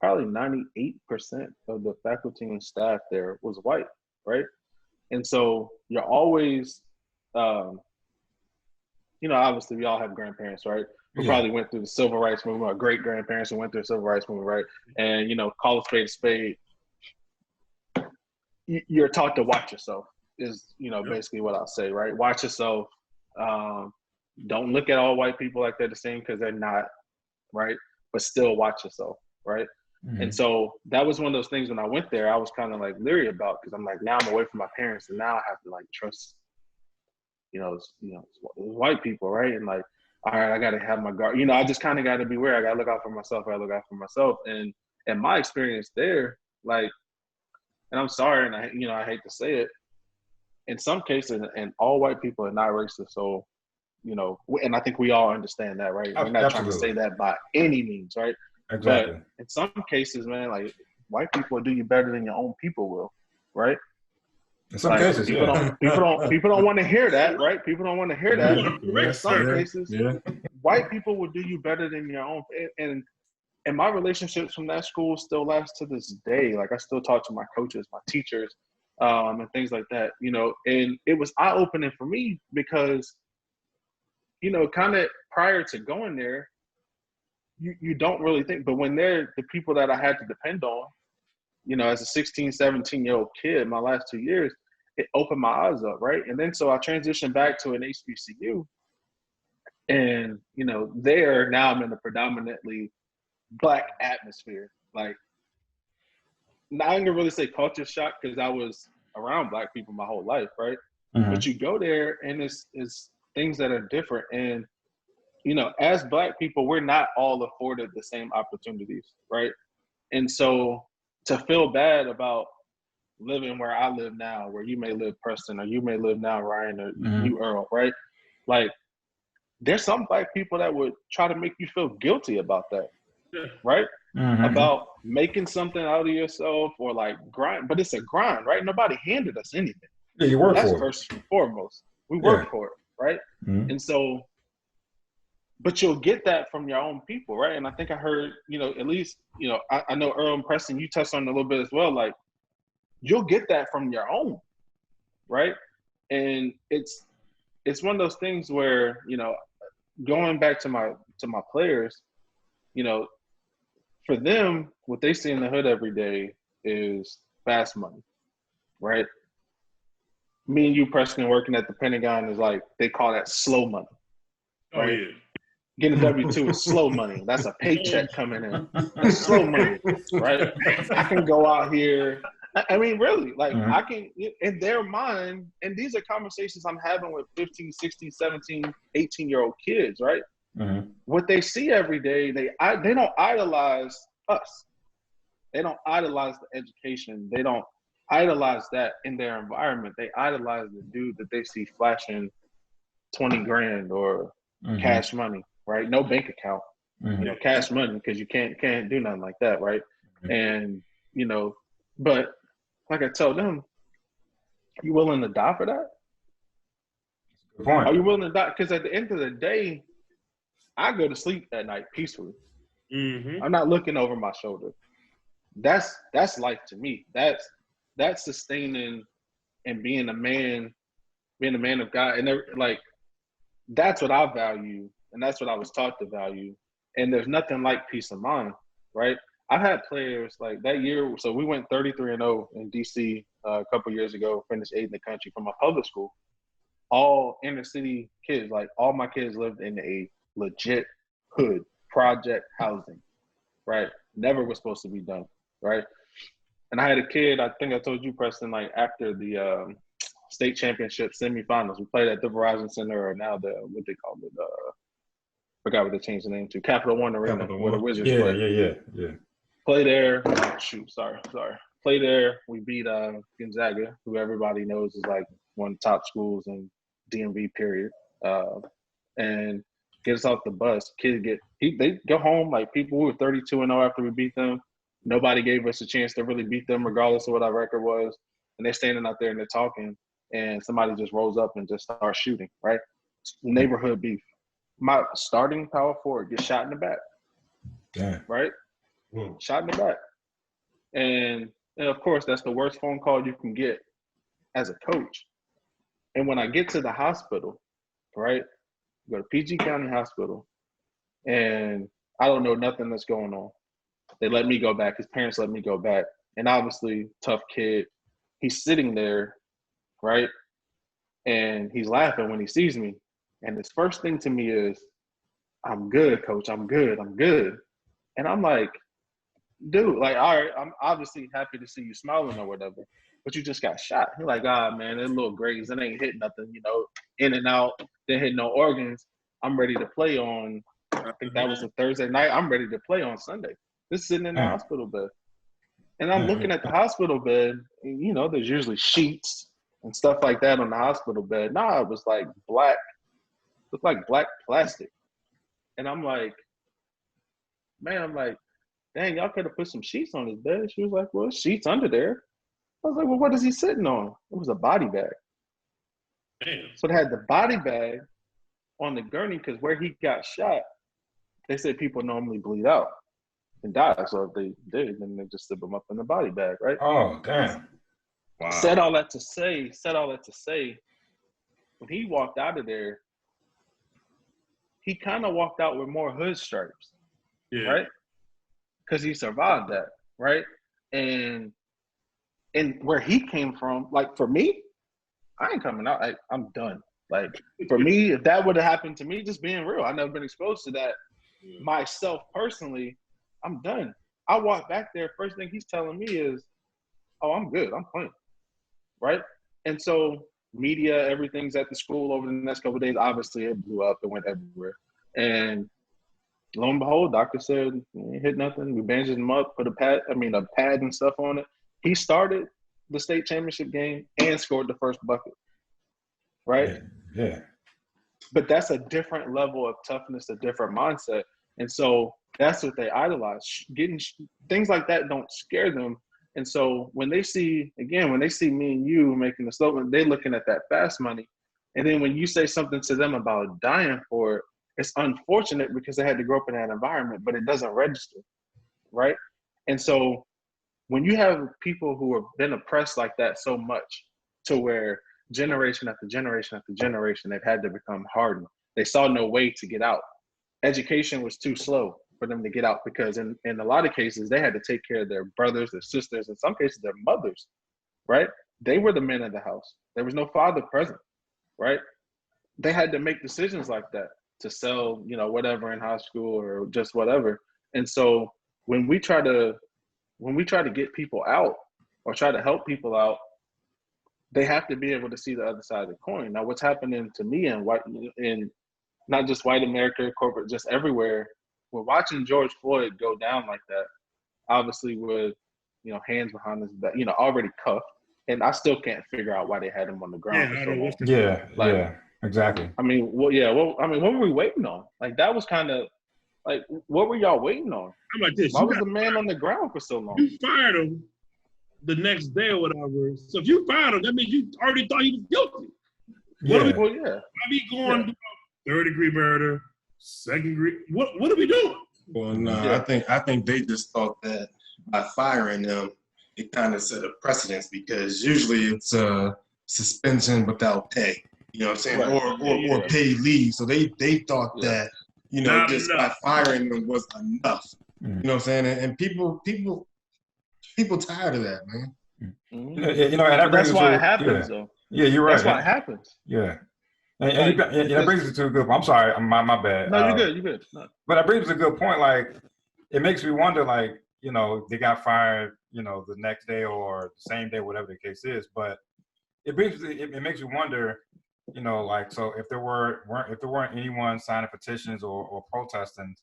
98% of the faculty and staff there was white, right? And so you're always, obviously we all have grandparents, right? We probably went through the civil rights movement, or great grandparents who went through the civil rights movement, right? And, call a spade. You're taught to watch yourself is, basically what I'll say, right? Watch yourself. Don't look at all white people like they're the same, because they're not, right? But still watch yourself, right? Mm-hmm. And so that was one of those things when I went there, I was kind of like leery about, because I'm like, now I'm away from my parents, and now I have to like trust, white people, right? And like, all right, I got to have my guard. I just kind of got to be aware. I got to look out for myself. And my experience there, like, and I'm sorry, and I hate to say it, in some cases, and all white people are not racist. So, and I think we all understand that, right? We're not trying to say that by any means, right? Exactly. But in some cases, man, like, white people will do you better than your own people will, right? In some cases, people don't want to hear that, right? People don't want to hear that. In some cases, white people will do you better than your own. And my relationships from that school still last to this day. Like, I still talk to my coaches, my teachers, and things like that. And it was eye opening for me because, kind of prior to going there, you don't really think, but when they're the people that I had to depend on, as a 16, 17-year-old kid, my last 2 years, it opened my eyes up, right? And then so I transitioned back to an HBCU, and, there, now I'm in a predominantly black atmosphere. Like, now I can really say culture shock, because I was around black people my whole life, right? Mm-hmm. But you go there, and it's things that are different. And, as black people, we're not all afforded the same opportunities, right? And so to feel bad about living where I live now, where you may live, Preston, or you may live now, Ryan, or you, Earl, right? Like, there's some black people that would try to make you feel guilty about that, right? Mm-hmm. About making something out of yourself, or like grind, but it's a grind, right? Nobody handed us anything. Yeah, you work for it. That's first and foremost. We work for it, right? Mm-hmm. And so, but you'll get that from your own people, right? And I think I heard, at least, I know Earl and Preston, you touched on it a little bit as well. Like, you'll get that from your own, right? And it's one of those things where, going back to my players, for them, what they see in the hood every day is fast money, right? Me and you, Preston, working at the Pentagon is like, they call that slow money, right? Oh, yeah. Getting a W-2 is slow money. That's a paycheck coming in. That's slow money, right? I can go out here. I mean, really, like, I can, in their mind, and these are conversations I'm having with 15, 16, 17, 18-year-old kids, right? Mm-hmm. What they see every day, they don't idolize us. They don't idolize the education. They don't idolize that in their environment. They idolize the dude that they see flashing 20 grand or cash money, right? No bank account, cash money, because you can't do nothing like that, right? And, but like I tell them, are you willing to die for that? Good point. Are you willing to die? Because at the end of the day, I go to sleep at night peacefully. Mm-hmm. I'm not looking over my shoulder. That's life to me. That's sustaining and being a man of God. And like, that's what I value, and that's what I was taught to value. And there's nothing like peace of mind, right? I've had players like that year. So we went 33-0 in DC a couple years ago, finished 8th in the country from my public school. all inner city kids. Like all my kids lived in a legit hood project housing, right? Never was supposed to be done, right? And I had a kid. I think I told you, Preston. Like after the state championship semifinals, we played at the Verizon Center, or now the what they call it. Forgot what they changed the name to. Capital One Arena, where the Wizards play. Yeah. Play there. Oh, shoot, sorry. Play there. We beat Gonzaga, who everybody knows is like one of the top schools in DMV. Period. And get us off the bus. They go home like people who were 32-0 after we beat them. Nobody gave us a chance to really beat them, regardless of what our record was. And they're standing out there and they're talking, and somebody just rolls up and just starts shooting. Right? Neighborhood beef. My starting power forward gets shot in the back. Damn. Right? Shot in the back. And of course, that's the worst phone call you can get as a coach. And when I get to the hospital, right, go to PG County Hospital, and I don't know nothing that's going on. They let me go back. His parents let me go back. And obviously, tough kid. He's sitting there, right, and he's laughing when he sees me. And his first thing to me is, I'm good, coach. I'm good. And I'm like, dude, like, all right, I'm obviously happy to see you smiling or whatever, but you just got shot. He's like, man, it's a little graze. It ain't hit nothing, in and out. Didn't hit no organs. I'm ready to play on, I think that was a Thursday night. I'm ready to play on Sunday. Just sitting in the hospital bed. And I'm looking at the hospital bed, and, there's usually sheets and stuff like that on the hospital bed. Nah, it was like black, looked like black plastic. And I'm like, dang, y'all could have put some sheets on his bed. She was like, well, sheets under there. I was like, well, what is he sitting on? It was a body bag. Damn. So they had the body bag on the gurney because where he got shot, they said people normally bleed out and die. So if they did, then they just zip them up in the body bag, right? Oh, damn. Wow. Said all that to say, when he walked out of there, he kind of walked out with more hood stripes, right? Because he survived that, right? And where he came from, like for me, I ain't coming out. I'm done. Like for me, if that would have happened to me, just being real, I've never been exposed to that myself personally. I'm done. I walk back there. First thing he's telling me is, "Oh, I'm good. I'm playing." Right? And so media, everything's at the school over the next couple of days. Obviously, it blew up. It went everywhere. And lo and behold, doctor said he ain't hit nothing. We bandaged him up, put a pad and stuff on it. He started the state championship game and scored the first bucket. Right? Yeah. But that's a different level of toughness, a different mindset. And so that's what they idolize. Getting things like that don't scare them. And so when they see me and you making the slogan, they're looking at that fast money. And then when you say something to them about dying for it, it's unfortunate because they had to grow up in that environment, but it doesn't register, right? And so when you have people who have been oppressed like that so much to where generation after generation after generation, they've had to become hardened. They saw no way to get out. Education was too slow for them to get out because in a lot of cases, they had to take care of their brothers, their sisters, in some cases, their mothers, right? They were the men of the house. There was no father present, right? They had to make decisions like that to sell, whatever in high school or just whatever. And so when we try to get people out or try to help people out, they have to be able to see the other side of the coin. Now, what's happening to me in not just white America, corporate, just everywhere, we're watching George Floyd go down like that, obviously with, hands behind his back, already cuffed. And I still can't figure out why they had him on the ground for so long. Yeah, exactly. I mean, what were we waiting on? Like, that was kind of, like, what were y'all waiting on? How about this? Why was the man on the ground for so long? You fired him the next day or whatever. So if you fired him, that means you already thought he was guilty. Why be going third-degree murder, second-degree? What are we doing? Well, no, I think they just thought that by firing them, it kind of set a precedence because usually it's a suspension without pay. You know what I'm saying? Right. Or paid leave. So they thought that, just by firing them was enough. You know what I'm saying? And people tired of that, man. Mm-hmm. And that that's why it happens, though. Yeah, you're right. That's why it happens. Yeah. And that brings us to a good. I'm sorry, my bad. No, you're good. You're good. No. But that brings us to a good point. Like, it makes me wonder. Like, they got fired. The next day or the same day, whatever the case is. But it makes me wonder. Like, so if there weren't anyone signing petitions or protesting,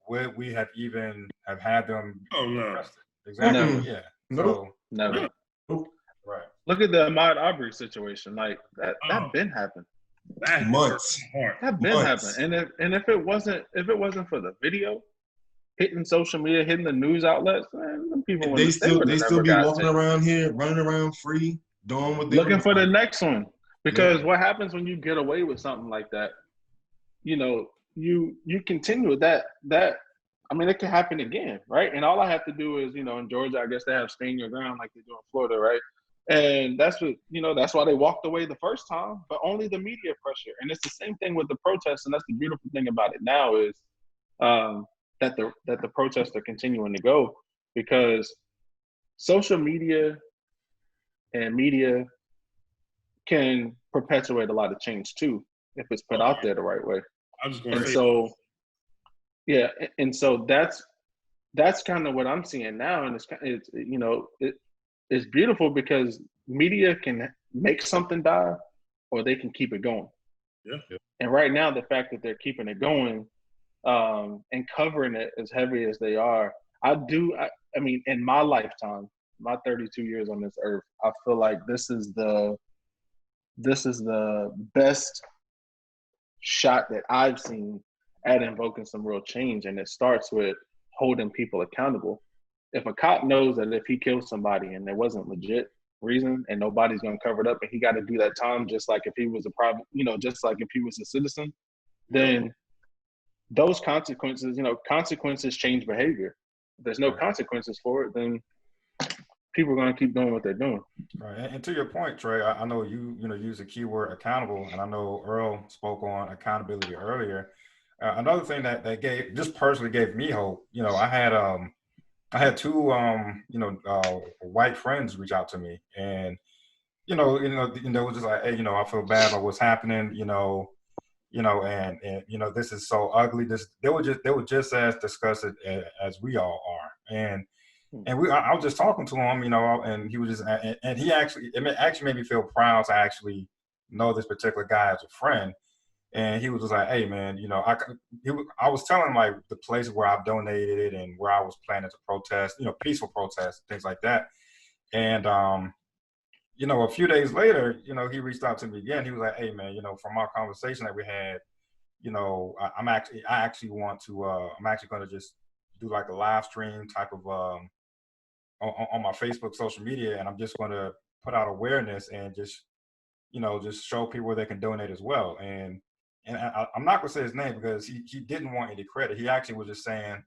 would we have had them Oh no. arrested? Exactly. Never. Yeah. Nope. Never. Right. Look at the Ahmaud Arbery situation. Like that been happened. That Months. hurt. That been Months. happened. And if it wasn't for the video hitting social media, hitting the news outlets, man, them people They still would've be never walking got around here, running around free, doing what they looking want. for the next one. Because Yeah. what happens when you get away with something like that? You continue with that. I mean, it can happen again, right? And all I have to do is, in Georgia, I guess they have stand your ground like they do in Florida, right? And that's that's why they walked away the first time, but only the media pressure. And it's the same thing with the protests. And that's the beautiful thing about it now is that the protests are continuing to go, because social media and media can perpetuate a lot of change too, if it's put out there the right way. I was just gonna And say. so, yeah, and so that's kind of what I'm seeing now, and it's beautiful because media can make something die, or they can keep it going. Yeah. And right now, the fact that they're keeping it going and covering it as heavy as they are, I mean, in my lifetime, my 32 years on this earth, I feel like this is the best shot that I've seen at invoking some real change. And it starts with holding people accountable. If a cop knows that if he kills somebody and there wasn't legit reason and nobody's going to cover it up, and he got to do that time just like if he was a private, just like if he was a citizen, then those consequences, consequences change behavior. If there's no consequences for it, then people are going to keep doing what they're doing. Right. And to your point, Trey, I know you use the keyword accountable, and I know Earl spoke on accountability earlier. Another thing that personally gave me hope, I had two white friends reach out to me, and it was just like, hey, I feel bad about what's happening, and this is so ugly. They were just as disgusted as we all are, and I was just talking to him, and he was just, and he actually made me feel proud to actually know this particular guy as a friend. And he was just like, hey man, I was telling him like the places where I've donated and where I was planning to protest, peaceful protests, things like that. And, a few days later, he reached out to me again. He was like, hey man, from our conversation that we had, I'm actually going to just do like a live stream type of, on my Facebook social media. And I'm just going to put out awareness and just show people where they can donate as well. And I'm not going to say his name because he didn't want any credit. He actually was just saying,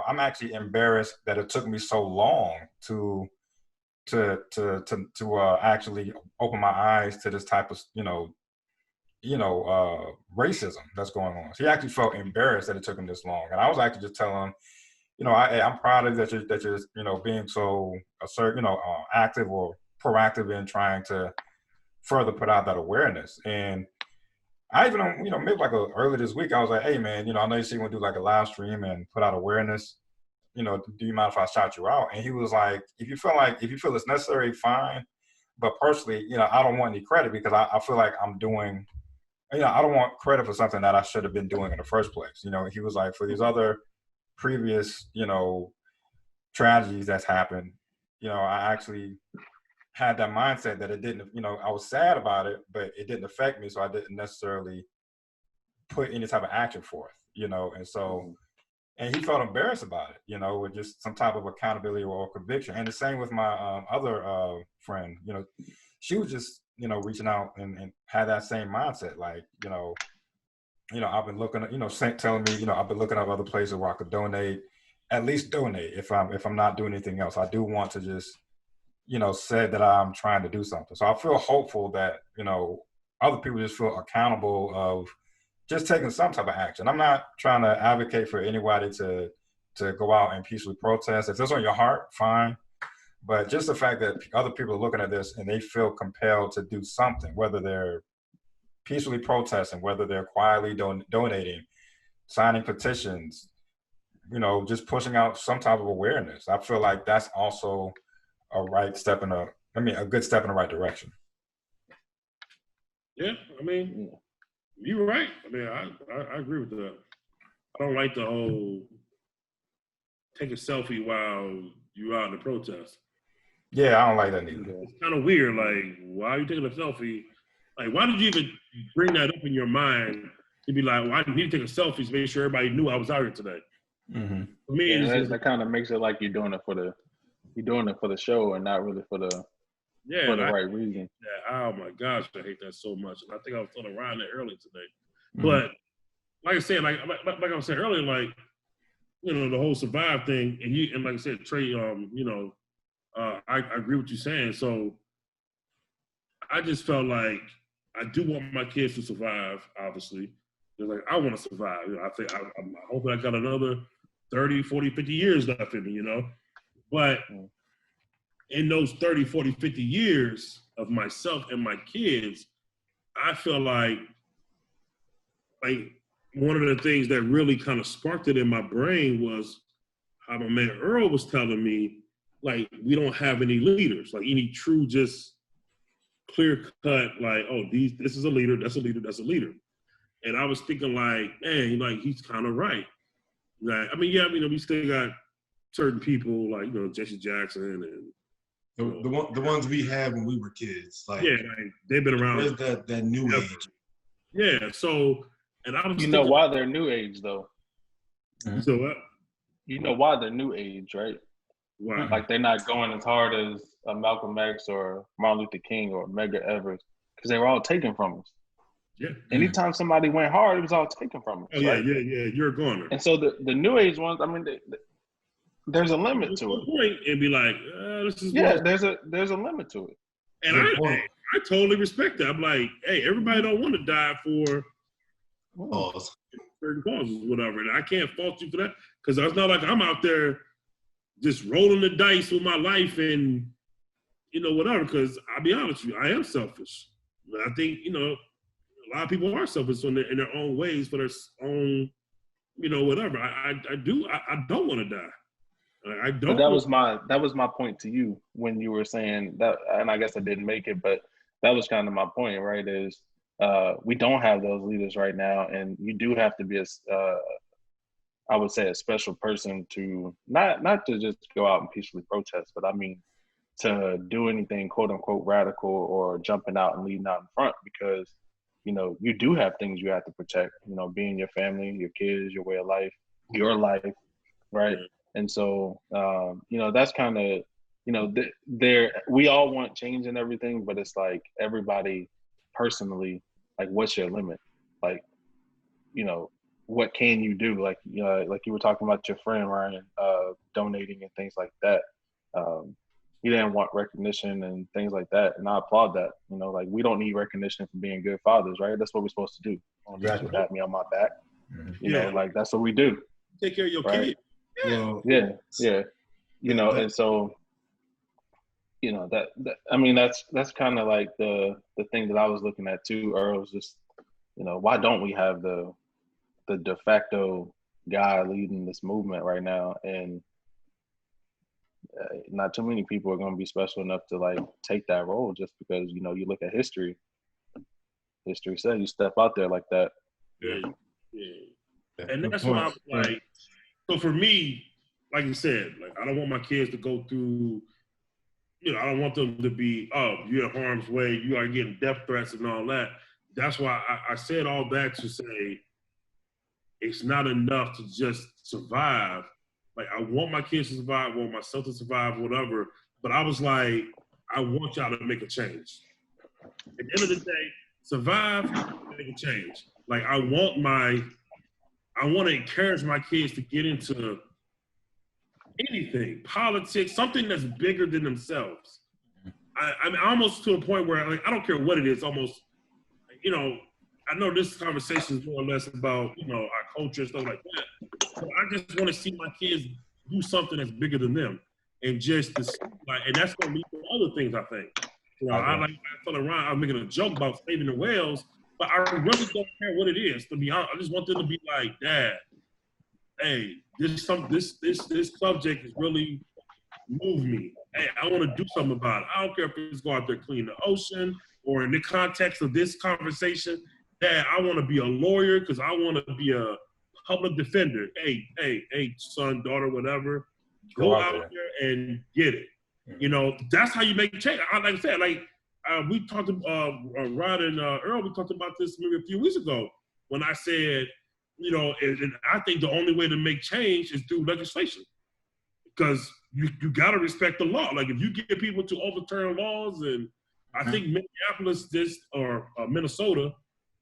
I'm actually embarrassed that it took me so long to actually open my eyes to this type of, racism that's going on. So he actually felt embarrassed that it took him this long. And I was actually just telling him, I'm proud of you that you're being so active or proactive in trying to further put out that awareness. And I even, maybe like early this week, I was like, hey man, I know you say you want to do like a live stream and put out awareness. Do you mind if I shout you out? And he was like, if you feel it's necessary, fine. But personally, I don't want any credit because I feel like I'm doing, I don't want credit for something that I should have been doing in the first place. He was like, for these other previous, tragedies that's happened, I actually had that mindset that it didn't, I was sad about it, but it didn't affect me. So I didn't necessarily put any type of action forth, and so, and he felt embarrassed about it, with just some type of accountability or conviction. And the same with my other friend, she was just, reaching out and had that same mindset. Like, I've been looking at, telling me, I've been looking at other places where I could donate, at least donate if I'm not doing anything else. I do want to just, say that I'm trying to do something. So I feel hopeful that, other people just feel accountable of just taking some type of action. I'm not trying to advocate for anybody to go out and peacefully protest. If that's on your heart, fine. But just the fact that other people are looking at this and they feel compelled to do something, whether they're, peacefully protesting, whether they're quietly donating, signing petitions, just pushing out some type of awareness. I feel like that's also a good step in the right direction. Yeah, I mean, you're right. I mean, I agree with that. I don't like the whole take a selfie while you're out in the protest. Yeah, I don't like that either. It's kind of weird. Like, why are you taking a selfie? Like, why did you even bring that up in your mind to be like, well, I need to take a selfie to make sure everybody knew I was out here today? Mm-hmm. For me, that kind of makes it like you're doing it for the show and not really for the right reason. Yeah, oh my gosh, I hate that so much. And I think I was telling Ryan that earlier today. Mm-hmm. But like I said, like I was saying earlier, like, the whole survive thing, and like I said, Trey, I agree with you saying. So I just felt like I do want my kids to survive, obviously. They're like, I want to survive. I think I'm hoping I got another 30, 40, 50 years left in me, But in those 30, 40, 50 years of myself and my kids, I feel like one of the things that really kind of sparked it in my brain was how my man Earl was telling me, like, we don't have any leaders, like any true, just clear cut, like, oh, this is a leader, that's a leader, that's a leader. And I was thinking, like, man, like, he's kind of right. Like, I mean, we still got certain people like, Jesse Jackson and the ones we had when we were kids. Like, yeah, like, they've been around. Where's that new age? Yeah, so, and I was why they're new age, though. So what? You know why they're new age, right? Why? Like, they're not going as hard as Malcolm X or Martin Luther King or Medgar Evers, because they were all taken from us. Yeah. Anytime somebody went hard, it was all taken from us. Oh, yeah, right? yeah, you're a goner. And so the new age ones, I mean, there's a limit to it. Point and be like, this is there's a limit to it. And I totally respect that. I'm like, hey, everybody don't want to die for certain causes, whatever. And I can't fault you for that, because it's not like I'm out there just rolling the dice with my life and whatever. Because I'll be honest with you, I am selfish. But I think a lot of people are selfish in their own ways for their own, whatever. I don't want to die. I don't. But that was my point to you when you were saying that, and I guess I didn't make it, but that was kind of my point, right? Is we don't have those leaders right now, and you do have to be I would say a special person to not to just go out and peacefully protest, but I mean to do anything quote unquote radical or jumping out and leading out in front, because you do have things you have to protect. Being your family, your kids, your way of life, your life, right? And so, that's kind of, we all want change and everything, but it's like everybody personally, like, what's your limit? Like, what can you do? Like, like you were talking about your friend, Ryan, donating and things like that. You didn't want recognition and things like that. And I applaud that. Like, we don't need recognition for being good fathers, right? That's what we're supposed to do. Exactly. Pat me on my back. Mm-hmm. Like, that's what we do. Take care of your kid. Yeah. And so, that I mean, that's kind of like the thing that I was looking at too, Earl, was just, why don't we have the de facto guy leading this movement right now? And not too many people are going to be special enough to like take that role, just because, you look at history says you step out there like that. Yeah. And that's why I'm like, so for me, like you said, like, I don't want my kids to go through, I don't want them to be, oh, you're in harm's way, you are getting death threats and all that. That's why I said all that to say it's not enough to just survive. Like, I want my kids to survive, I want myself to survive, whatever. But I was like, I want y'all to make a change. At the end of the day, survive, make a change. Like, I want to encourage my kids to get into anything, politics, something that's bigger than themselves. I'm almost to a point where, like, I don't care what it is, almost, I know this conversation is more or less about, our culture and stuff like that. But I just want to see my kids do something that's bigger than them. And just to see, like, and that's going to lead to other things, I think. I was making a joke about saving the whales, but I really don't care what it is. To be honest, I just want them to be like, Dad, hey, this subject has really moved me. Hey, I want to do something about it. I don't care if it's go out there clean the ocean or in the context of this conversation. Dad, I want to be a lawyer because I want to be a public defender. Hey, son, daughter, whatever, go out there and get it. You know, that's how you make change. Like I said, we talked to Rod and Earl, we talked about this maybe a few weeks ago when I said, you know, and I think the only way to make change is through legislation, because you got to respect the law. Like if you get people to overturn laws, and I think Minneapolis or Minnesota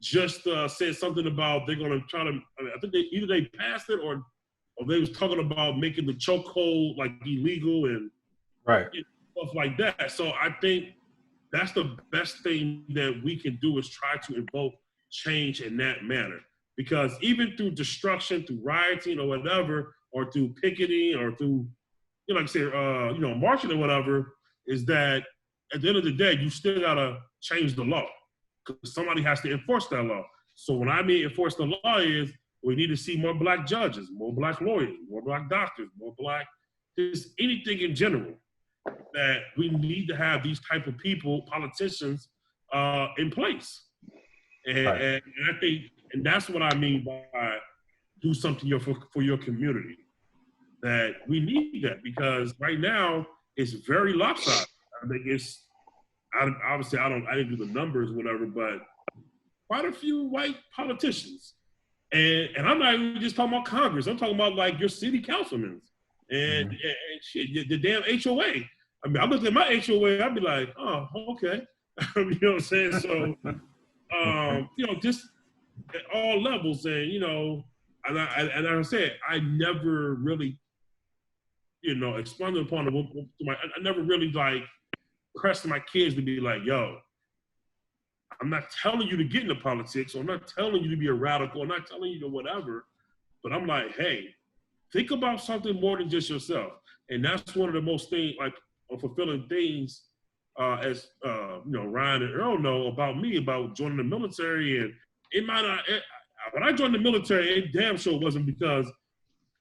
just said something about they're going to try to, I think either they passed it or they was talking about making the chokehold like illegal and stuff like that. So I think that's the best thing that we can do is try to invoke change in that manner. Because even through destruction, through rioting or whatever, or through picketing or through, you know, like I say, you know, marching or whatever, is that at the end of the day, you still gotta change the law because somebody has to enforce that law. So when I mean enforce the law is we need to see more Black judges, more Black lawyers, more Black doctors, more Black, just anything in general. That we need to have these type of people, politicians, in place. And I think, and that's what I mean by do something for your community. That we need that because right now it's very lopsided. I think obviously I didn't do the numbers, whatever, but quite a few white politicians. And I'm not even just talking about Congress. I'm talking about like your city councilmen and shit, the damn HOA. I mean, I looked at my HOA, I'd be like, oh, okay. You know what I'm saying? So, you know, just at all levels. And, you know, and like I said, I never really, you know, expanded upon it. I never really like pressed my kids to be like, yo, I'm not telling you to get into politics, or I'm not telling you to be a radical, I'm not telling you to whatever, but I'm like, hey, think about something more than just yourself. And that's one of the most fulfilling things as you know, Ryan and Earl know about me, about joining the military. And it might not, when I joined the military, it damn sure wasn't because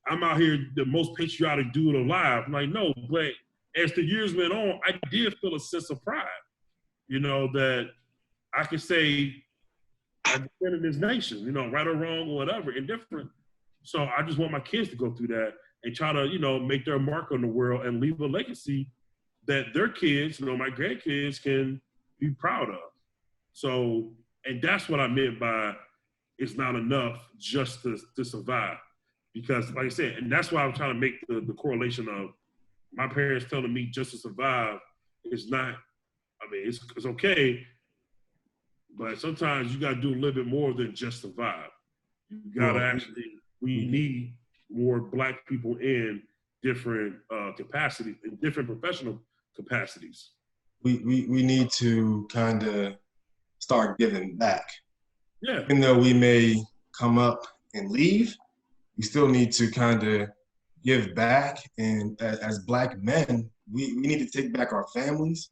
I'm out here the most patriotic dude alive. I'm like, no, but as the years went on, I did feel a sense of pride, you know, that I could say I defended this nation, you know, right or wrong or whatever, indifferent. So I just want my kids to go through that and try to, you know, make their mark on the world and leave a legacy that their kids, you know, my grandkids can be proud of. So, and that's what I meant by it's not enough just to survive. Because like I said, and that's why I'm trying to make the correlation of my parents telling me just to survive is not, I mean, it's okay, but sometimes you got to do a little bit more than just survive. You got to we need more Black people in different capacities, in different professional capacities. We need to kind of start giving back. Yeah. Even though we may come up and leave, we still need to kind of give back. And as Black men, we need to take back our families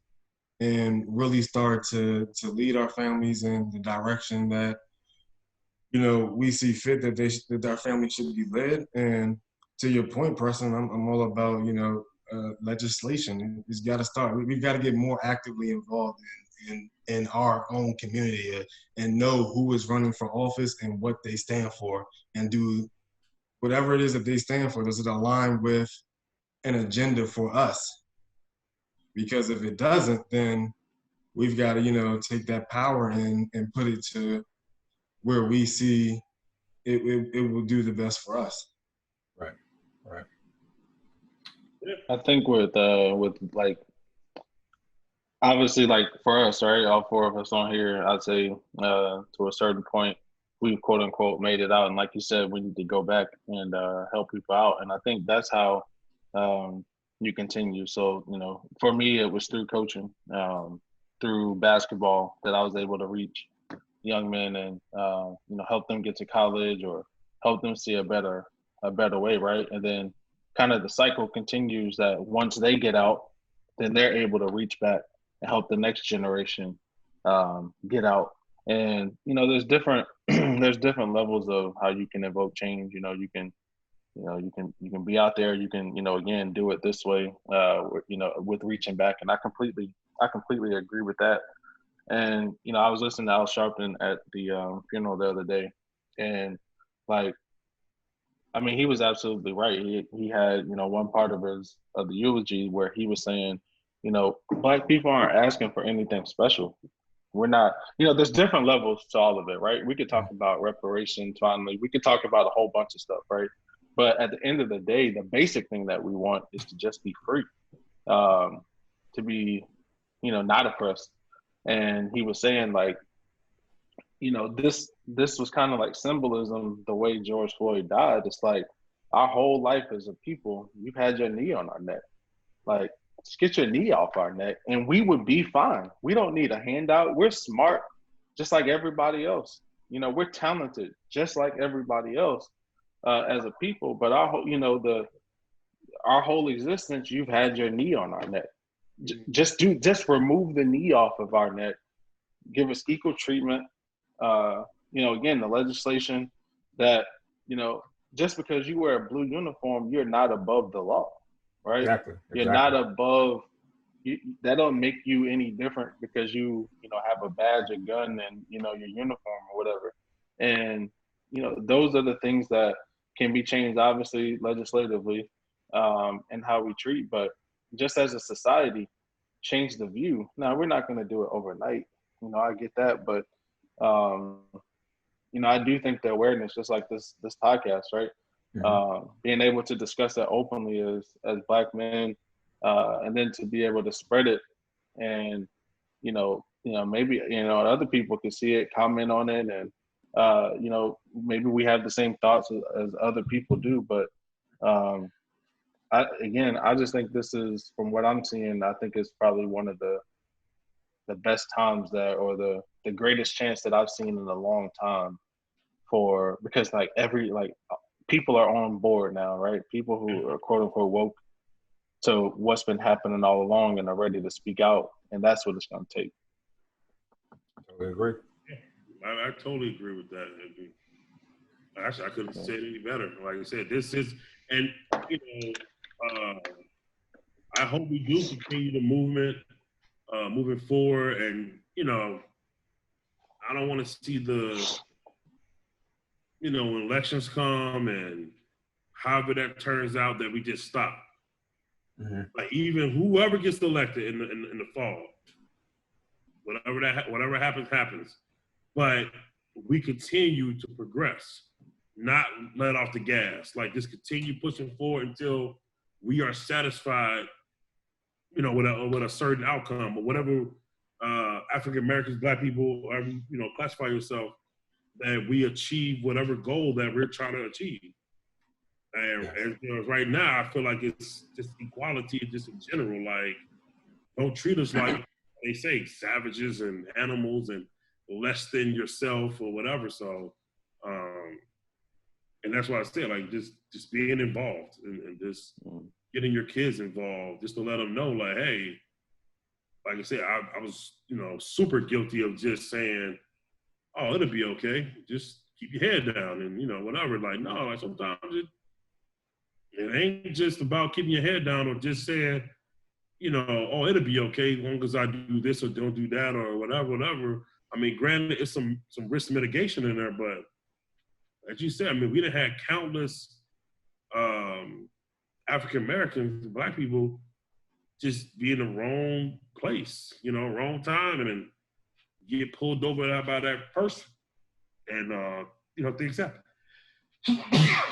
and really start to lead our families in the direction that, you know, we see fit that our family should be led. And to your point, Preston, I'm all about, you know, legislation. It's got to start. We've got to get more actively involved in our own community and know who is running for office and what they stand for, and do whatever it is that they stand for. Does it align with an agenda for us? Because if it doesn't, then we've got to, you know, take that power and put it to where we see it will do the best for us. Right. I think with like, obviously, like for us, right, all four of us on here, I'd say to a certain point, we've quote unquote made it out. And like you said, we need to go back and help people out. And I think that's how you continue. So, you know, for me, it was through coaching, through basketball, that I was able to reach young men and, you know, help them get to college or help them see a better way, right? And then kind of the cycle continues that once they get out, then they're able to reach back and help the next generation get out And there's different there's different levels of how you can evoke change. You can be out there. You can again do it this way. With reaching back, and I completely agree with that. And I was listening to Al Sharpton at the funeral the other day, and like, I mean, he was absolutely right. He had one part of the eulogy where he was saying, Black people aren't asking for anything special. We're not, there's different levels to all of it, right? We could talk about reparations finally. We could talk about a whole bunch of stuff, right? But at the end of the day, the basic thing that we want is to just be free, to be, not oppressed. And he was saying, like, this was kind of like symbolism. The way George Floyd died, it's like our whole life as a people, you've had your knee on our neck. Like, just get your knee off our neck, and we would be fine. We don't need a handout. We're smart, just like everybody else. We're talented, just like everybody else as a people. But our whole existence, you've had your knee on our neck. Just remove the knee off of our neck. Give us equal treatment. Again, the legislation that, just because you wear a blue uniform, you're not above the law, right? Exactly. You're not above, that don't make you any different because you have a badge, a gun, and, your uniform or whatever. And, those are the things that can be changed, obviously, legislatively, and how we treat. But just as a society, change the view. Now, we're not going to do it overnight. I get that, but I do think the awareness, just like this podcast, right? Mm-hmm. Being able to discuss that openly as Black men, and then to be able to spread it, and maybe other people can see it, comment on it, and maybe we have the same thoughts as other people do. But I just think this is, from what I'm seeing, I think it's probably one of the best times or the greatest chance that I've seen in a long time, because people are on board now, right? People who are quote unquote woke to what's been happening all along and are ready to speak out, and that's what it's going to take. Totally agree. I totally agree with that. Actually, I couldn't say it any better. Like I said, this is, and I hope we do continue the movement moving forward, and I don't want to see when elections come and however that turns out, that we just stop. Mm-hmm. Like, even whoever gets elected in the fall, whatever happens, but we continue to progress, not let off the gas. Like, just continue pushing forward until we are satisfied, with a certain outcome, or whatever African Americans, Black people, or classify yourself, that we achieve whatever goal that we're trying to achieve. And right now, I feel like it's just equality, just in general. Like, don't treat us like, they say, savages and animals and less than yourself or whatever. So, and that's why I say, like, just being involved and just getting your kids involved, just to let them know, like, hey, like I said, I was, super guilty of just saying, oh, it'll be okay. Just keep your head down and, whatever. Like, no, like, sometimes it ain't just about keeping your head down or just saying, oh, it'll be okay as long as I do this or don't do that or whatever. I mean, granted, it's some risk mitigation in there, but as you said, I mean, we done had countless African Americans, Black people, just be in the wrong place, wrong time, and then get pulled over by that person, and things happen.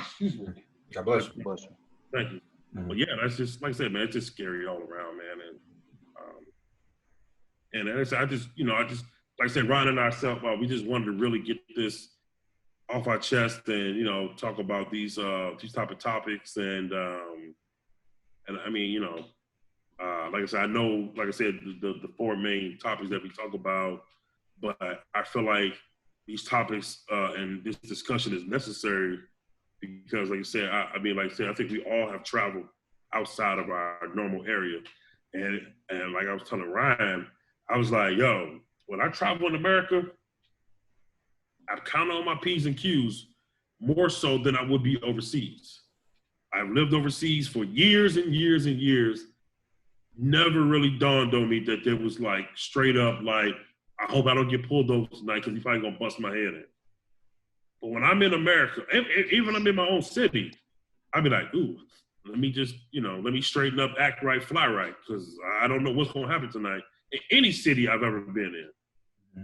Excuse me. God bless you. Thank you. Mm-hmm. But yeah, that's just, like I said, man, it's just scary all around, man. And I just, like I said, Ron and ourselves, we just wanted to really get this off our chest and, talk about these type of topics. And I mean, like I said, I know, like I said, the four main topics that we talk about, but I feel like these topics and this discussion is necessary because, like I said, I think we all have traveled outside of our normal area. And like I was telling Ryan, I was like, yo, when I travel in America, I've counted on my P's and Q's more so than I would be overseas. I've lived overseas for years and years and years. Never really dawned on me that there was like straight up like, I hope I don't get pulled over tonight because he's probably gonna bust my head in. But when I'm in America, even I'm in my own city, I'd be like, ooh, let me just, let me straighten up, act right, fly right, because I don't know what's gonna happen tonight in any city I've ever been in.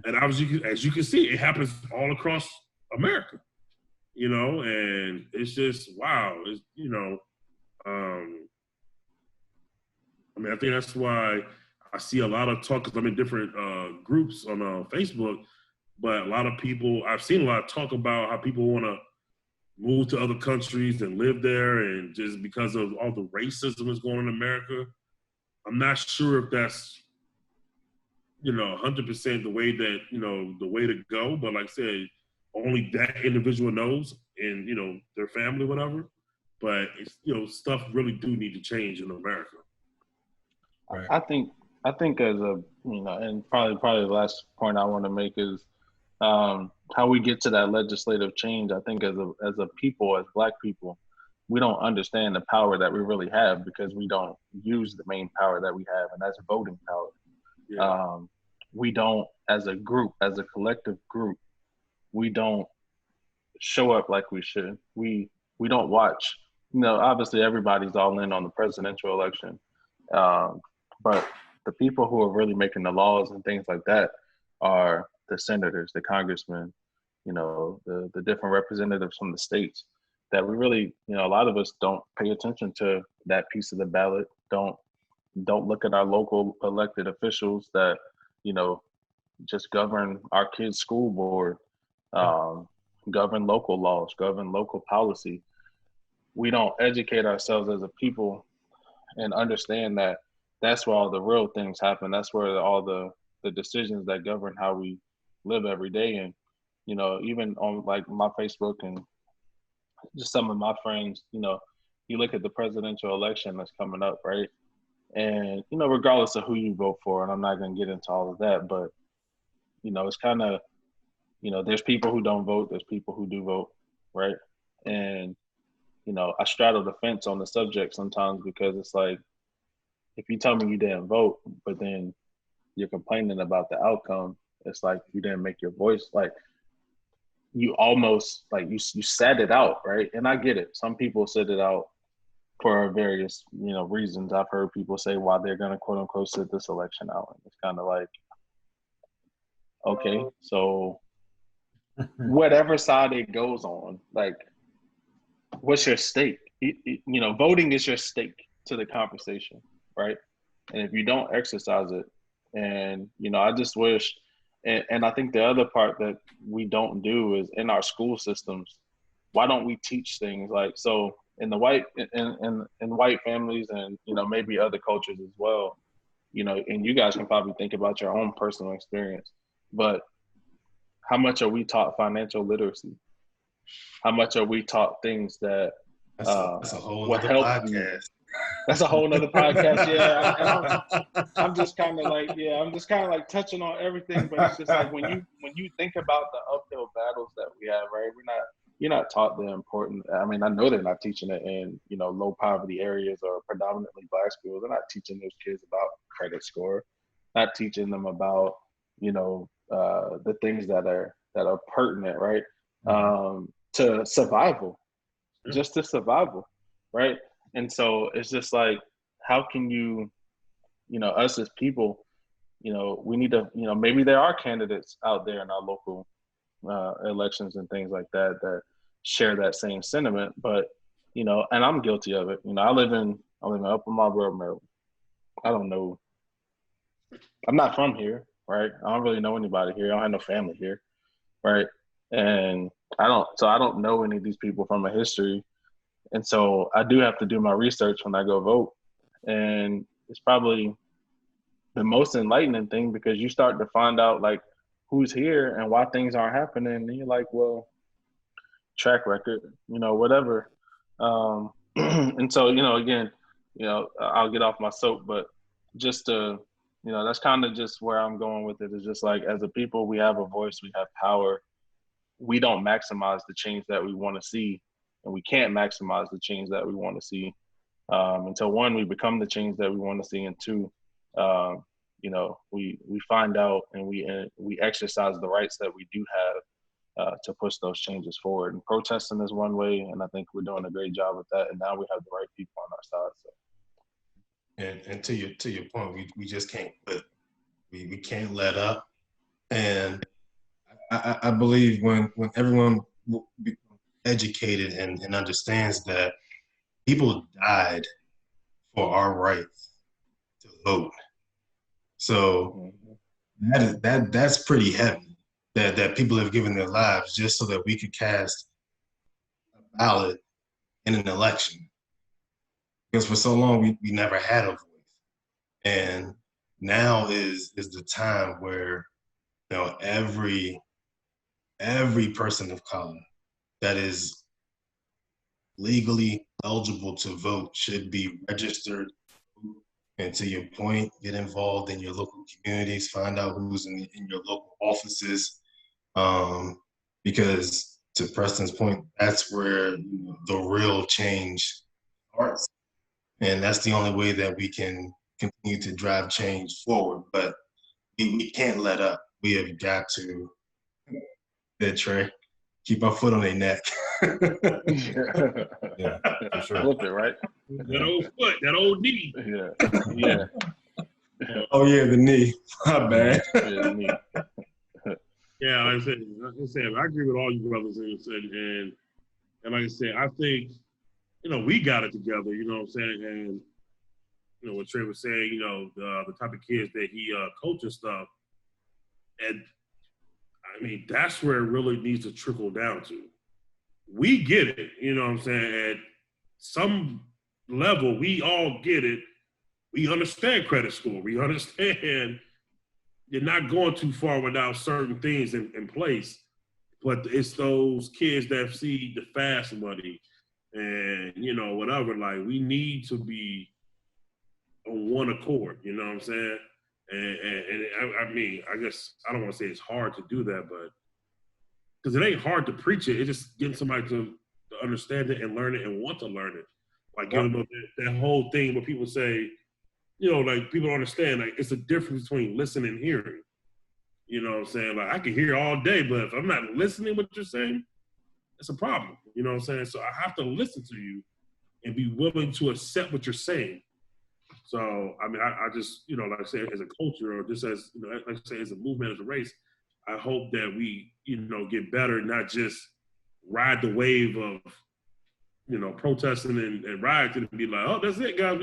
And obviously, as you can see, it happens all across America, and it's just, wow. It's, I think that's why I see a lot of talk, because I'm in different groups on Facebook, but a lot of people, I've seen a lot of talk about how people want to move to other countries and live there, and just because of all the racism that's going on in America. I'm not sure if that's 100% the way that, the way to go. But like I said, only that individual knows, and, their family, whatever. But it's, stuff really do need to change in America. Right. I think as a, and probably the last point I want to make is how we get to that legislative change. I think as a people, as Black people, we don't understand the power that we really have because we don't use the main power that we have, and that's voting power. Yeah. We don't, as a group, as a collective group, we don't show up like we should. We don't watch. Obviously everybody's all in on the presidential election, but the people who are really making the laws and things like that are the senators, the congressmen, the different representatives from the states. That we really, a lot of us don't pay attention to that piece of the ballot. Don't look at our local elected officials that, just govern our kids' school board, govern local laws, govern local policy. We don't educate ourselves as a people and understand that that's where all the real things happen. That's where all the decisions that govern how we live every day. And, even on like my Facebook and just some of my friends, you look at the presidential election that's coming up, right? And, regardless of who you vote for, and I'm not going to get into all of that, but, it's kind of, there's people who don't vote, there's people who do vote, right? And, I straddle the fence on the subject sometimes because it's like, if you tell me you didn't vote, but then you're complaining about the outcome, it's like you didn't make your voice, like you almost, like you sat it out, right? And I get it. Some people sit it out for various, reasons. I've heard people say why they're going to quote unquote sit this election out. And it's kind of like, okay, so whatever side it goes on, like, what's your stake? Voting is your stake to the conversation, right? And if you don't exercise it, and, I just wish, and I think the other part that we don't do is in our school systems, why don't we teach things like, so in the white families and, maybe other cultures as well, and you guys can probably think about your own personal experience, but how much are we taught financial literacy? How much are we taught things that that's a whole other podcast. That's a whole nother podcast. Yeah. I'm just kind of like touching on everything, but it's just like when you think about the uphill battles that we have, right? You're not taught the important. I mean, I know they're not teaching it in, low poverty areas or predominantly Black schools. They're not teaching those kids about credit score, not teaching them about, the things that are pertinent, right? To survival, just to survival, right? And so it's just like, how can you, us as people, we need to, maybe there are candidates out there in our local elections and things like that share that same sentiment, but, and I'm guilty of it. I live in Upper Marlboro, Maryland. I don't know. I'm not from here, right? I don't really know anybody here. I don't have no family here, right? And I don't know any of these people from a history. And so I do have to do my research when I go vote. And it's probably the most enlightening thing because you start to find out like who's here and why things aren't happening. And you're like, well, track record, whatever. And so, again, I'll get off my soap, but just to, that's kind of just where I'm going with it. Is just like, as a people, we have a voice, we have power. we don't maximize the change that we want to see, and we can't maximize the change that we want to see until one, we become the change that we want to see, and two, we find out and we exercise the rights that we do have to push those changes forward. And protesting is one way, and I think we're doing a great job with that. And now we have the right people on our side. So. And to your point, we just can't quit. We can't let up. And I believe when everyone becomes educated and understands that people died for our right to vote. So that's pretty heavy that people have given their lives just so that we could cast a ballot in an election. Because for so long we never had a voice. And now is the time where every person of color that is legally eligible to vote should be registered. And to your point, get involved in your local communities, find out who's in your local offices, because to Preston's point, that's where the real change starts. And that's the only way that we can continue to drive change forward. But we can't let up. We have got to, Trey, keep our foot on their neck. Yeah, for sure. Flip it, right? That old foot, that old knee. Yeah. Oh yeah, the knee. My bad. Yeah, the knee. Yeah, like I said, I agree with all you brothers and like I said, I think, we got it together, you know what I'm saying? And what Trey was saying, the type of kids that he coached and stuff. And I mean, that's where it really needs to trickle down to. We get it, you know what I'm saying? At some level, we all get it. We understand credit score. We understand you're not going too far without certain things in place. But it's those kids that see the fast money and, whatever. Like, we need to be on one accord, you know what I'm saying? And I mean, I guess I don't want to say it's hard to do that, but because it ain't hard to preach it. It's just getting somebody to understand it and learn it and want to learn it. Like, that whole thing where people say, like people don't understand, like it's a difference between listening and hearing. You know what I'm saying? Like I can hear all day, but if I'm not listening to what you're saying, it's a problem. You know what I'm saying? So I have to listen to you and be willing to accept what you're saying. So, I mean, I just, like I said, as a culture or just as, like I say, as a movement, as a race, I hope that we, get better, not just ride the wave of, protesting and rioting and be like, oh, that's it, guys.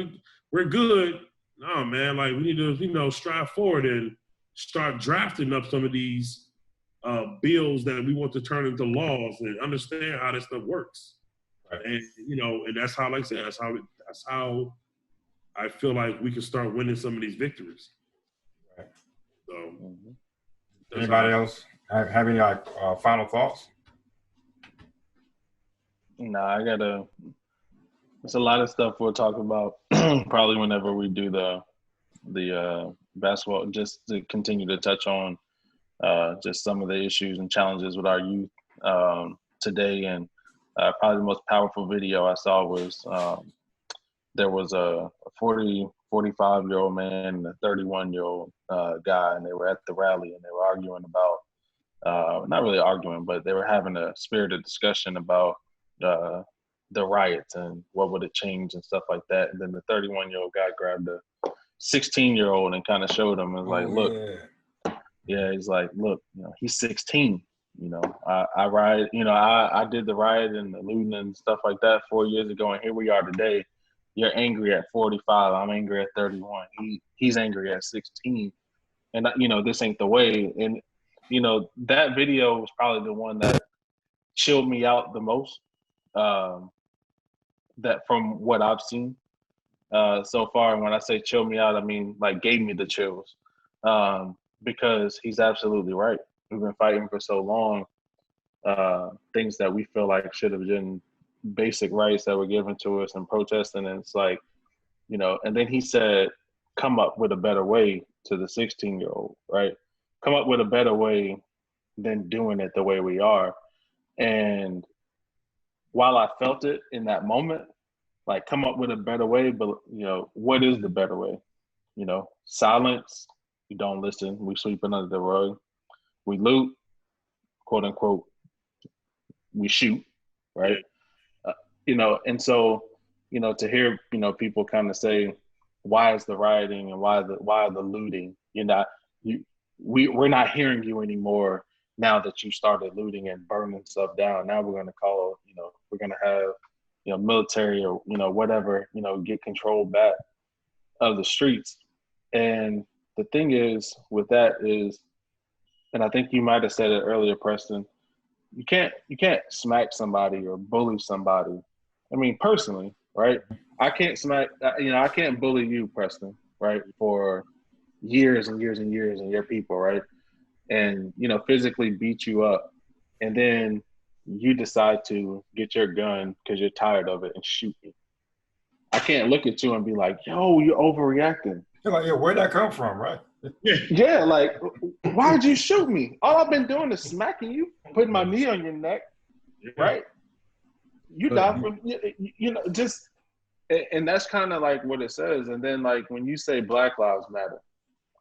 We're good. No, man, like we need to, strive forward and start drafting up some of these bills that we want to turn into laws and understand how this stuff works. Right. And, and that's how, like I said, that's how I feel like we can start winning some of these victories. Right. So, anybody else have any final thoughts? Nah, there's a lot of stuff we'll talk about probably whenever we do the basketball, just to continue to touch on just some of the issues and challenges with our youth today. And probably the most powerful video I saw was there was a 45-year-old man and a 31-year-old guy, and they were at the rally and they were arguing about, not really arguing, but they were having a spirited discussion about the riots and what would it change and stuff like that. And then the 31-year-old guy grabbed a 16-year-old and kind of showed him and was like, look, yeah, he's like, look, he's 16. I ride, I did the riot and the looting and stuff like that 4 years ago, and here we are today. You're angry at 45. I'm angry at 31. He's angry at 16. And, this ain't the way. And, that video was probably the one that chilled me out the most, that from what I've seen so far. And when I say chill me out, I mean, like, gave me the chills, because he's absolutely right. We've been fighting for so long, things that we feel like should have been basic rights that were given to us and protesting. And it's like, and then he said, come up with a better way to the 16-year-old, right? Come up with a better way than doing it the way we are. And while I felt it in that moment, like come up with a better way, but what is the better way? Silence, you don't listen, we sweep it under the rug. We loot, quote unquote, we shoot, right? And so, to hear, people kind of say, why is the rioting and why the looting? We're not hearing you anymore now that you started looting and burning stuff down. Now we're going to call, we're going to have, military or, whatever, get control back of the streets. And the thing is with that is, and I think you might have said it earlier, Preston, you can't smack somebody or bully somebody. I mean, personally, right? I can't I can't bully you, Preston, right? For years and years and years and your people, right? And, physically beat you up. And then you decide to get your gun because you're tired of it and shoot me. I can't look at you and be like, yo, you're overreacting. You're like, yeah, where'd that come from, right? Yeah, like, why'd you shoot me? All I've been doing is smacking you, putting my knee on your neck, right? You die from, just, and that's kind of like what it says. And then, like, when you say Black Lives Matter,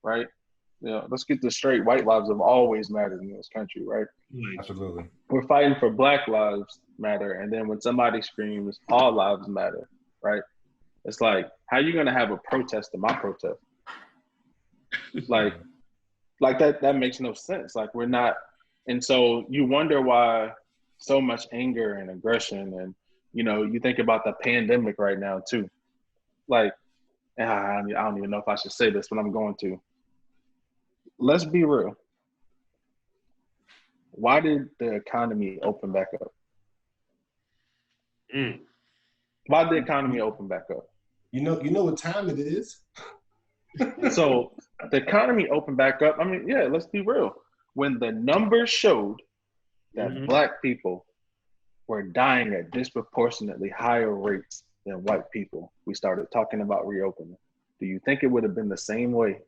right? Let's get this straight. White lives have always mattered in this country, right? Absolutely. We're fighting for Black Lives Matter. And then when somebody screams, all lives matter, right? It's like, how are you going to have a protest to my protest? like that makes no sense. Like, we're not. And so you wonder why so much anger and aggression. And, you think about the pandemic right now too. Like, I don't even know if I should say this, but I'm going to. Let's be real. Why did the economy open back up? Why did the economy open back up? You know what time it is. So the economy opened back up. I mean, yeah, let's be real. When the numbers showed that Black people were dying at disproportionately higher rates than white people, we started talking about reopening. Do you think it would have been the same way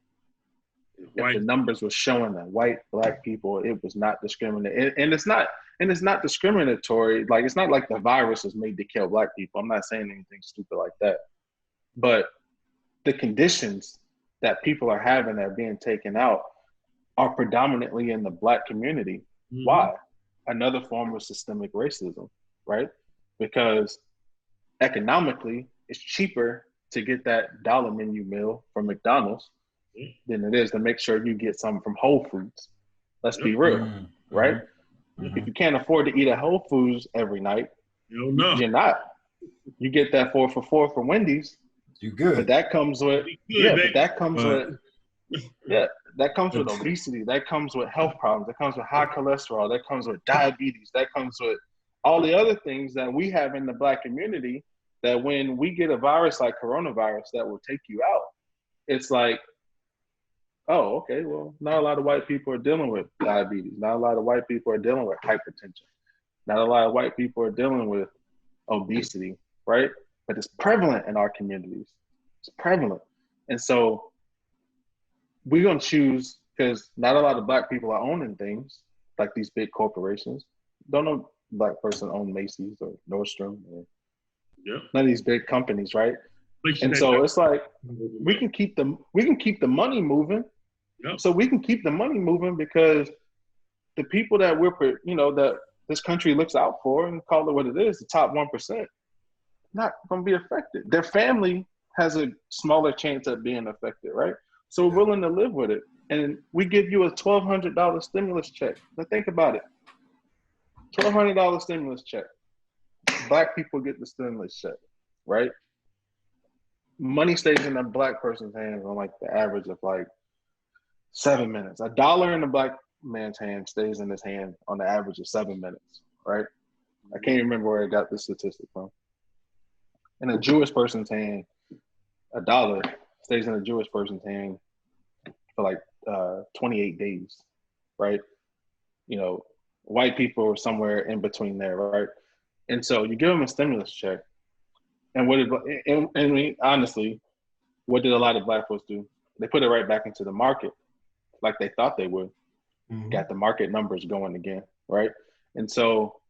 if the numbers were showing that white, Black people, it was not discriminating? And it's not discriminatory. Like, it's not like the virus was made to kill Black people. I'm not saying anything stupid like that. But the conditions that people are having that are being taken out are predominantly in the Black community. Why? Another form of systemic racism, right? Because economically, it's cheaper to get that dollar menu meal from McDonald's than it is to make sure you get something from Whole Foods. Let's be real, right? If you can't afford to eat at Whole Foods every night, you're not. You get that 4 for $4 from Wendy's. You good. But that comes with, that comes with obesity. That comes with health problems. That comes with high cholesterol. That comes with diabetes. That comes with all the other things that we have in the Black community, that when we get a virus like coronavirus that will take you out, it's like, oh, okay, well, not a lot of white people are dealing with diabetes. Not a lot of white people are dealing with hypertension. Not a lot of white people are dealing with obesity, right? But it's prevalent in our communities. It's prevalent. And so we're going to choose, because not a lot of Black people are owning things like these big corporations. Don't know Black person own Macy's or Nordstrom or none of these big companies, right? And so it's like, we can keep the money moving. So we can keep the money moving because the people that that this country looks out for, and call it what it is, the top 1%, not going to be affected. Their family has a smaller chance of being affected, right? So we're willing to live with it. And we give you a $1,200 stimulus check. Now think about it. $1,200 stimulus check. Black people get the stimulus check, right? Money stays in a Black person's hands on like the average of like 7 minutes. $1 in a Black man's hand stays in his hand on the average of 7 minutes, right? I can't remember where I got this statistic from. In a Jewish person's hand, $1 stays in a Jewish person's hand for like 28 days, right? White people are somewhere in between there, right? And so you give them a stimulus check, and honestly, what did a lot of Black folks do? They put it right back into the market, like they thought they would. Got the market numbers going again, right? And so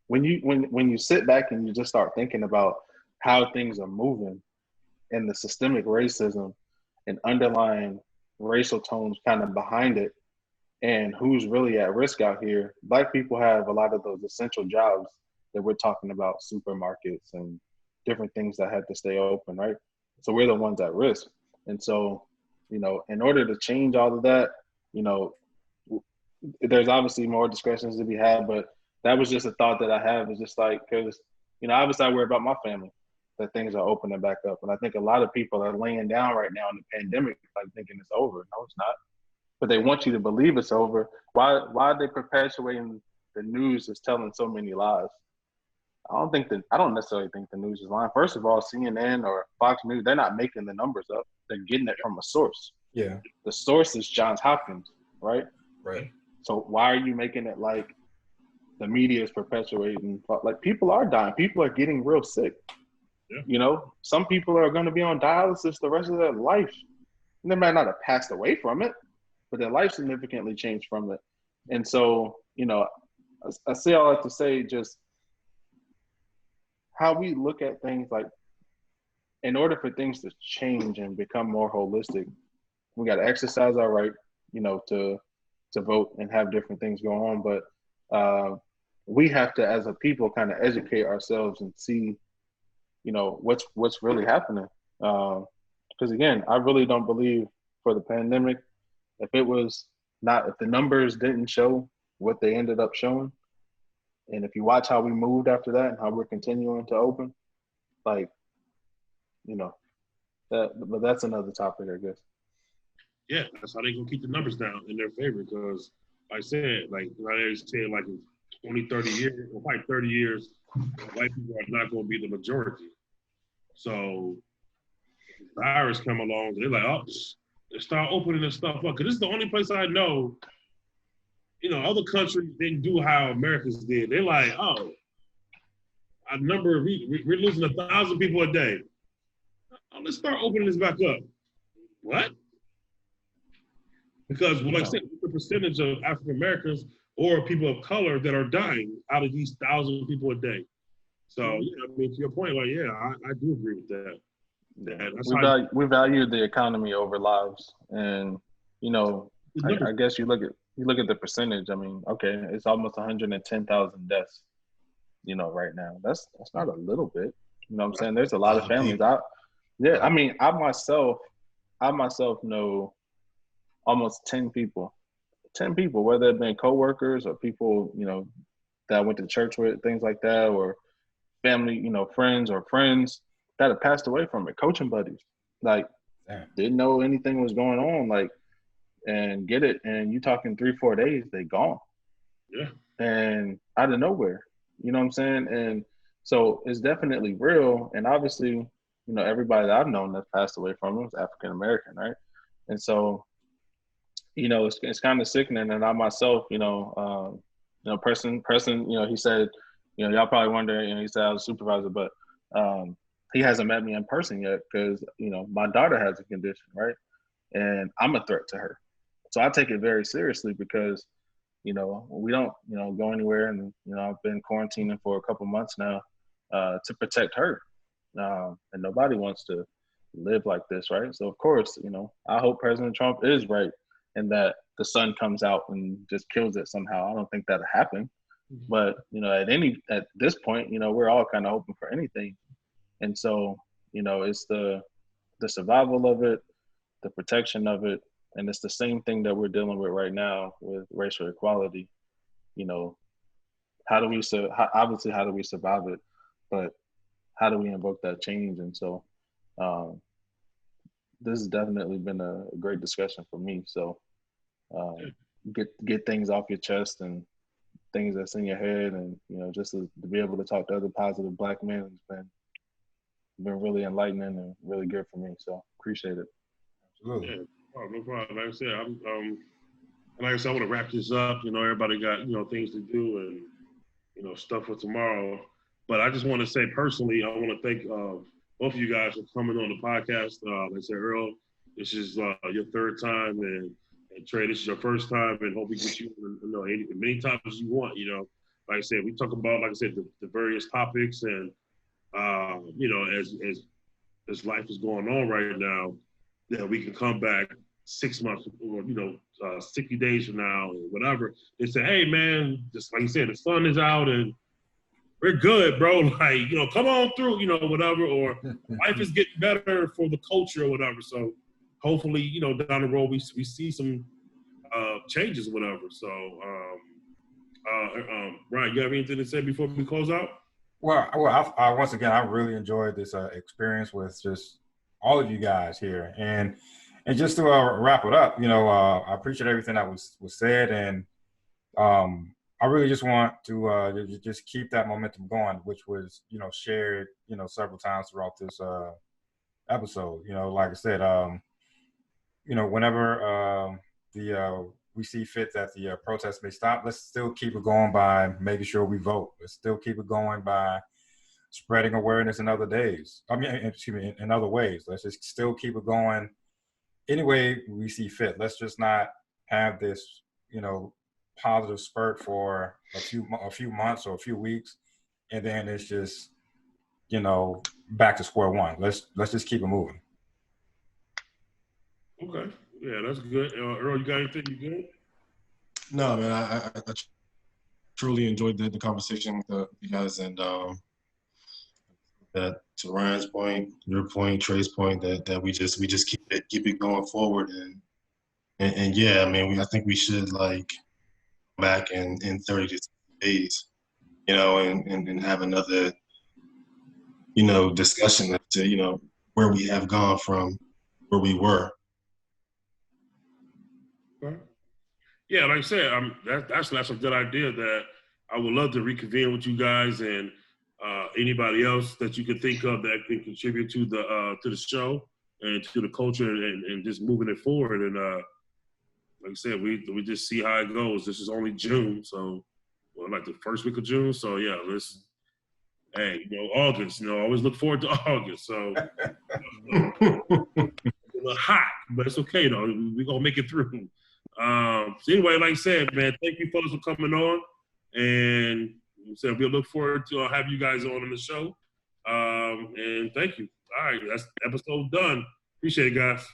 when you sit back and you just start thinking about how things are moving and the systemic racism and underlying racial tones kind of behind it and who's really at risk out here, Black people have a lot of those essential jobs that we're talking about, supermarkets and different things that had to stay open, right? So we're the ones at risk. And so, you know, in order to change all of that, you know, there's obviously more discussions to be had, but that was just a thought that I have. Is just like, because, you know, obviously I worry about my family, that things are opening back up. And I think a lot of people are laying down right now in the pandemic, like thinking it's over. No, it's not. But they want you to believe it's over. Why are they perpetuating the news is telling so many lies? I don't necessarily think the news is lying. First of all, CNN or Fox News, they're not making the numbers up. They're getting it from a source. Yeah. The source is Johns Hopkins, right? Right. So why are you making it like the media is perpetuating? Like, people are dying. People are getting real sick. Yeah. You know, some people are going to be on dialysis the rest of their life. And they might not have passed away from it, but their life significantly changed from it. And so, you know, I say all that to say just how we look at things. Like, in order for things to change and become more holistic, we got to exercise our right, you know, to vote and have different things go on. But we have to, as a people, kind of educate ourselves and see, you know, what's really happening. Because again, I really don't believe for the pandemic, if the numbers didn't show what they ended up showing, and if you watch how we moved after that and how we're continuing to open, like, you know, but that's another topic, I guess. Yeah, that's how they gonna keep the numbers down in their favor. Because, like I said, like I said, like in 20, 30 years, or probably 30 years, white people are not gonna be the majority. So, if the virus come along, they're like, oh, they start opening this stuff up. Because this is the only place I know. You know, other countries didn't do how Americans did. They're like, oh, we're losing 1,000 people a day. Oh, let's start opening this back up. What? Because, like I said, the percentage of African Americans or people of color that are dying out of these 1,000 people a day. So, yeah, I mean, to your point, like, yeah, I do agree with that. We value the economy over lives, and you know, I guess you look at the percentage. I mean, okay, it's almost 110,000 deaths. You know, right now, that's not a little bit. You know what I'm saying? There's a lot of families. I mean, I myself know almost 10 people, whether it been coworkers or people, you know, that I went to church with, things like that, or family, you know, friends that have passed away from it, coaching buddies, like, didn't know anything was going on, like, and get it, and you talking 3-4 days, they gone. Yeah. And out of nowhere, you know what I'm saying? And so it's definitely real. And obviously, you know, everybody that I've known that passed away from it was African American, right? And so, you know, it's kind of sickening. And I myself, person, you know, he said, you know, y'all probably wonder, you know, he said I was a supervisor, but he hasn't met me in person yet because, you know, my daughter has a condition, right? And I'm a threat to her. So I take it very seriously because, you know, we don't, you know, go anywhere. And, you know, I've been quarantining for a couple months now to protect her. And nobody wants to live like this, right? So, of course, you know, I hope President Trump is right and that the sun comes out and just kills it somehow. I don't think that'll happen. But, you know, at this point, you know, we're all kind of hoping for anything. And so, you know, it's the survival of it, the protection of it, and it's the same thing that we're dealing with right now with racial equality. You know, how do we survive it, but how do we invoke that change? And so, this has definitely been a great discussion for me. So, get things off your chest and things that's in your head, and you know, just to be able to talk to other positive Black men has been really enlightening and really good for me. So appreciate it. Absolutely. Yeah, no problem. Like I said, I want to wrap this up. You know, everybody got, you know, things to do and, you know, stuff for tomorrow. But I just want to say personally, I want to thank both of you guys for coming on the podcast. Like I said, Earl, this is your third time, and Trey, this is your first time, and hope we get you, you know, many times as you want. You know, like I said, we talk about, like I said, the various topics, and you know, as life is going on right now, that we can come back 6 months or 60 days from now or whatever, and say, hey man, just like you said, the sun is out and we're good, bro. Like, you know, come on through, you know, whatever, or life is getting better for the culture or whatever. So hopefully, you know, down the road we see some changes or whatever. So Ryan, you have anything to say before we close out? Well, I once again, I really enjoyed this experience with just all of you guys here, and just to wrap it up, you know, I appreciate everything that was said, and I really just want to just keep that momentum going, which was, you know, shared, you know, several times throughout this episode. You know, like I said, you know, whenever we see fit that the protest may stop, let's still keep it going by making sure we vote. Let's still keep it going by spreading awareness in other days. I mean, excuse me, in other ways. Let's just still keep it going any way we see fit. Let's just not have this, you know, positive spurt for a few months or a few weeks, and then it's just, you know, back to square one. Let's just keep it moving. Okay. Yeah, that's good. Earl, you got anything? You good? No, man, I truly enjoyed the conversation with you guys, and that, to Ryan's point, your point, Trey's point, that we just keep it going forward, and yeah, I mean, I think we should like back in 30 to 60 days, you know, and have another, you know, discussion as to, you know, where we have gone from where we were. Okay. Yeah, like I said, that's a good idea. That I would love to reconvene with you guys and anybody else that you could think of that can contribute to the show and to the culture and just moving it forward. And like I said, we just see how it goes. This is only June, so like the first week of June. So yeah, hey, you know, August. You know, I always look forward to August. So a little hot, but it's okay though. We're gonna make it through. So anyway, like I said, man, thank you fellas for coming on, and so we'll look forward to have you guys on the show. And thank you. All right, that's episode done. Appreciate it, guys.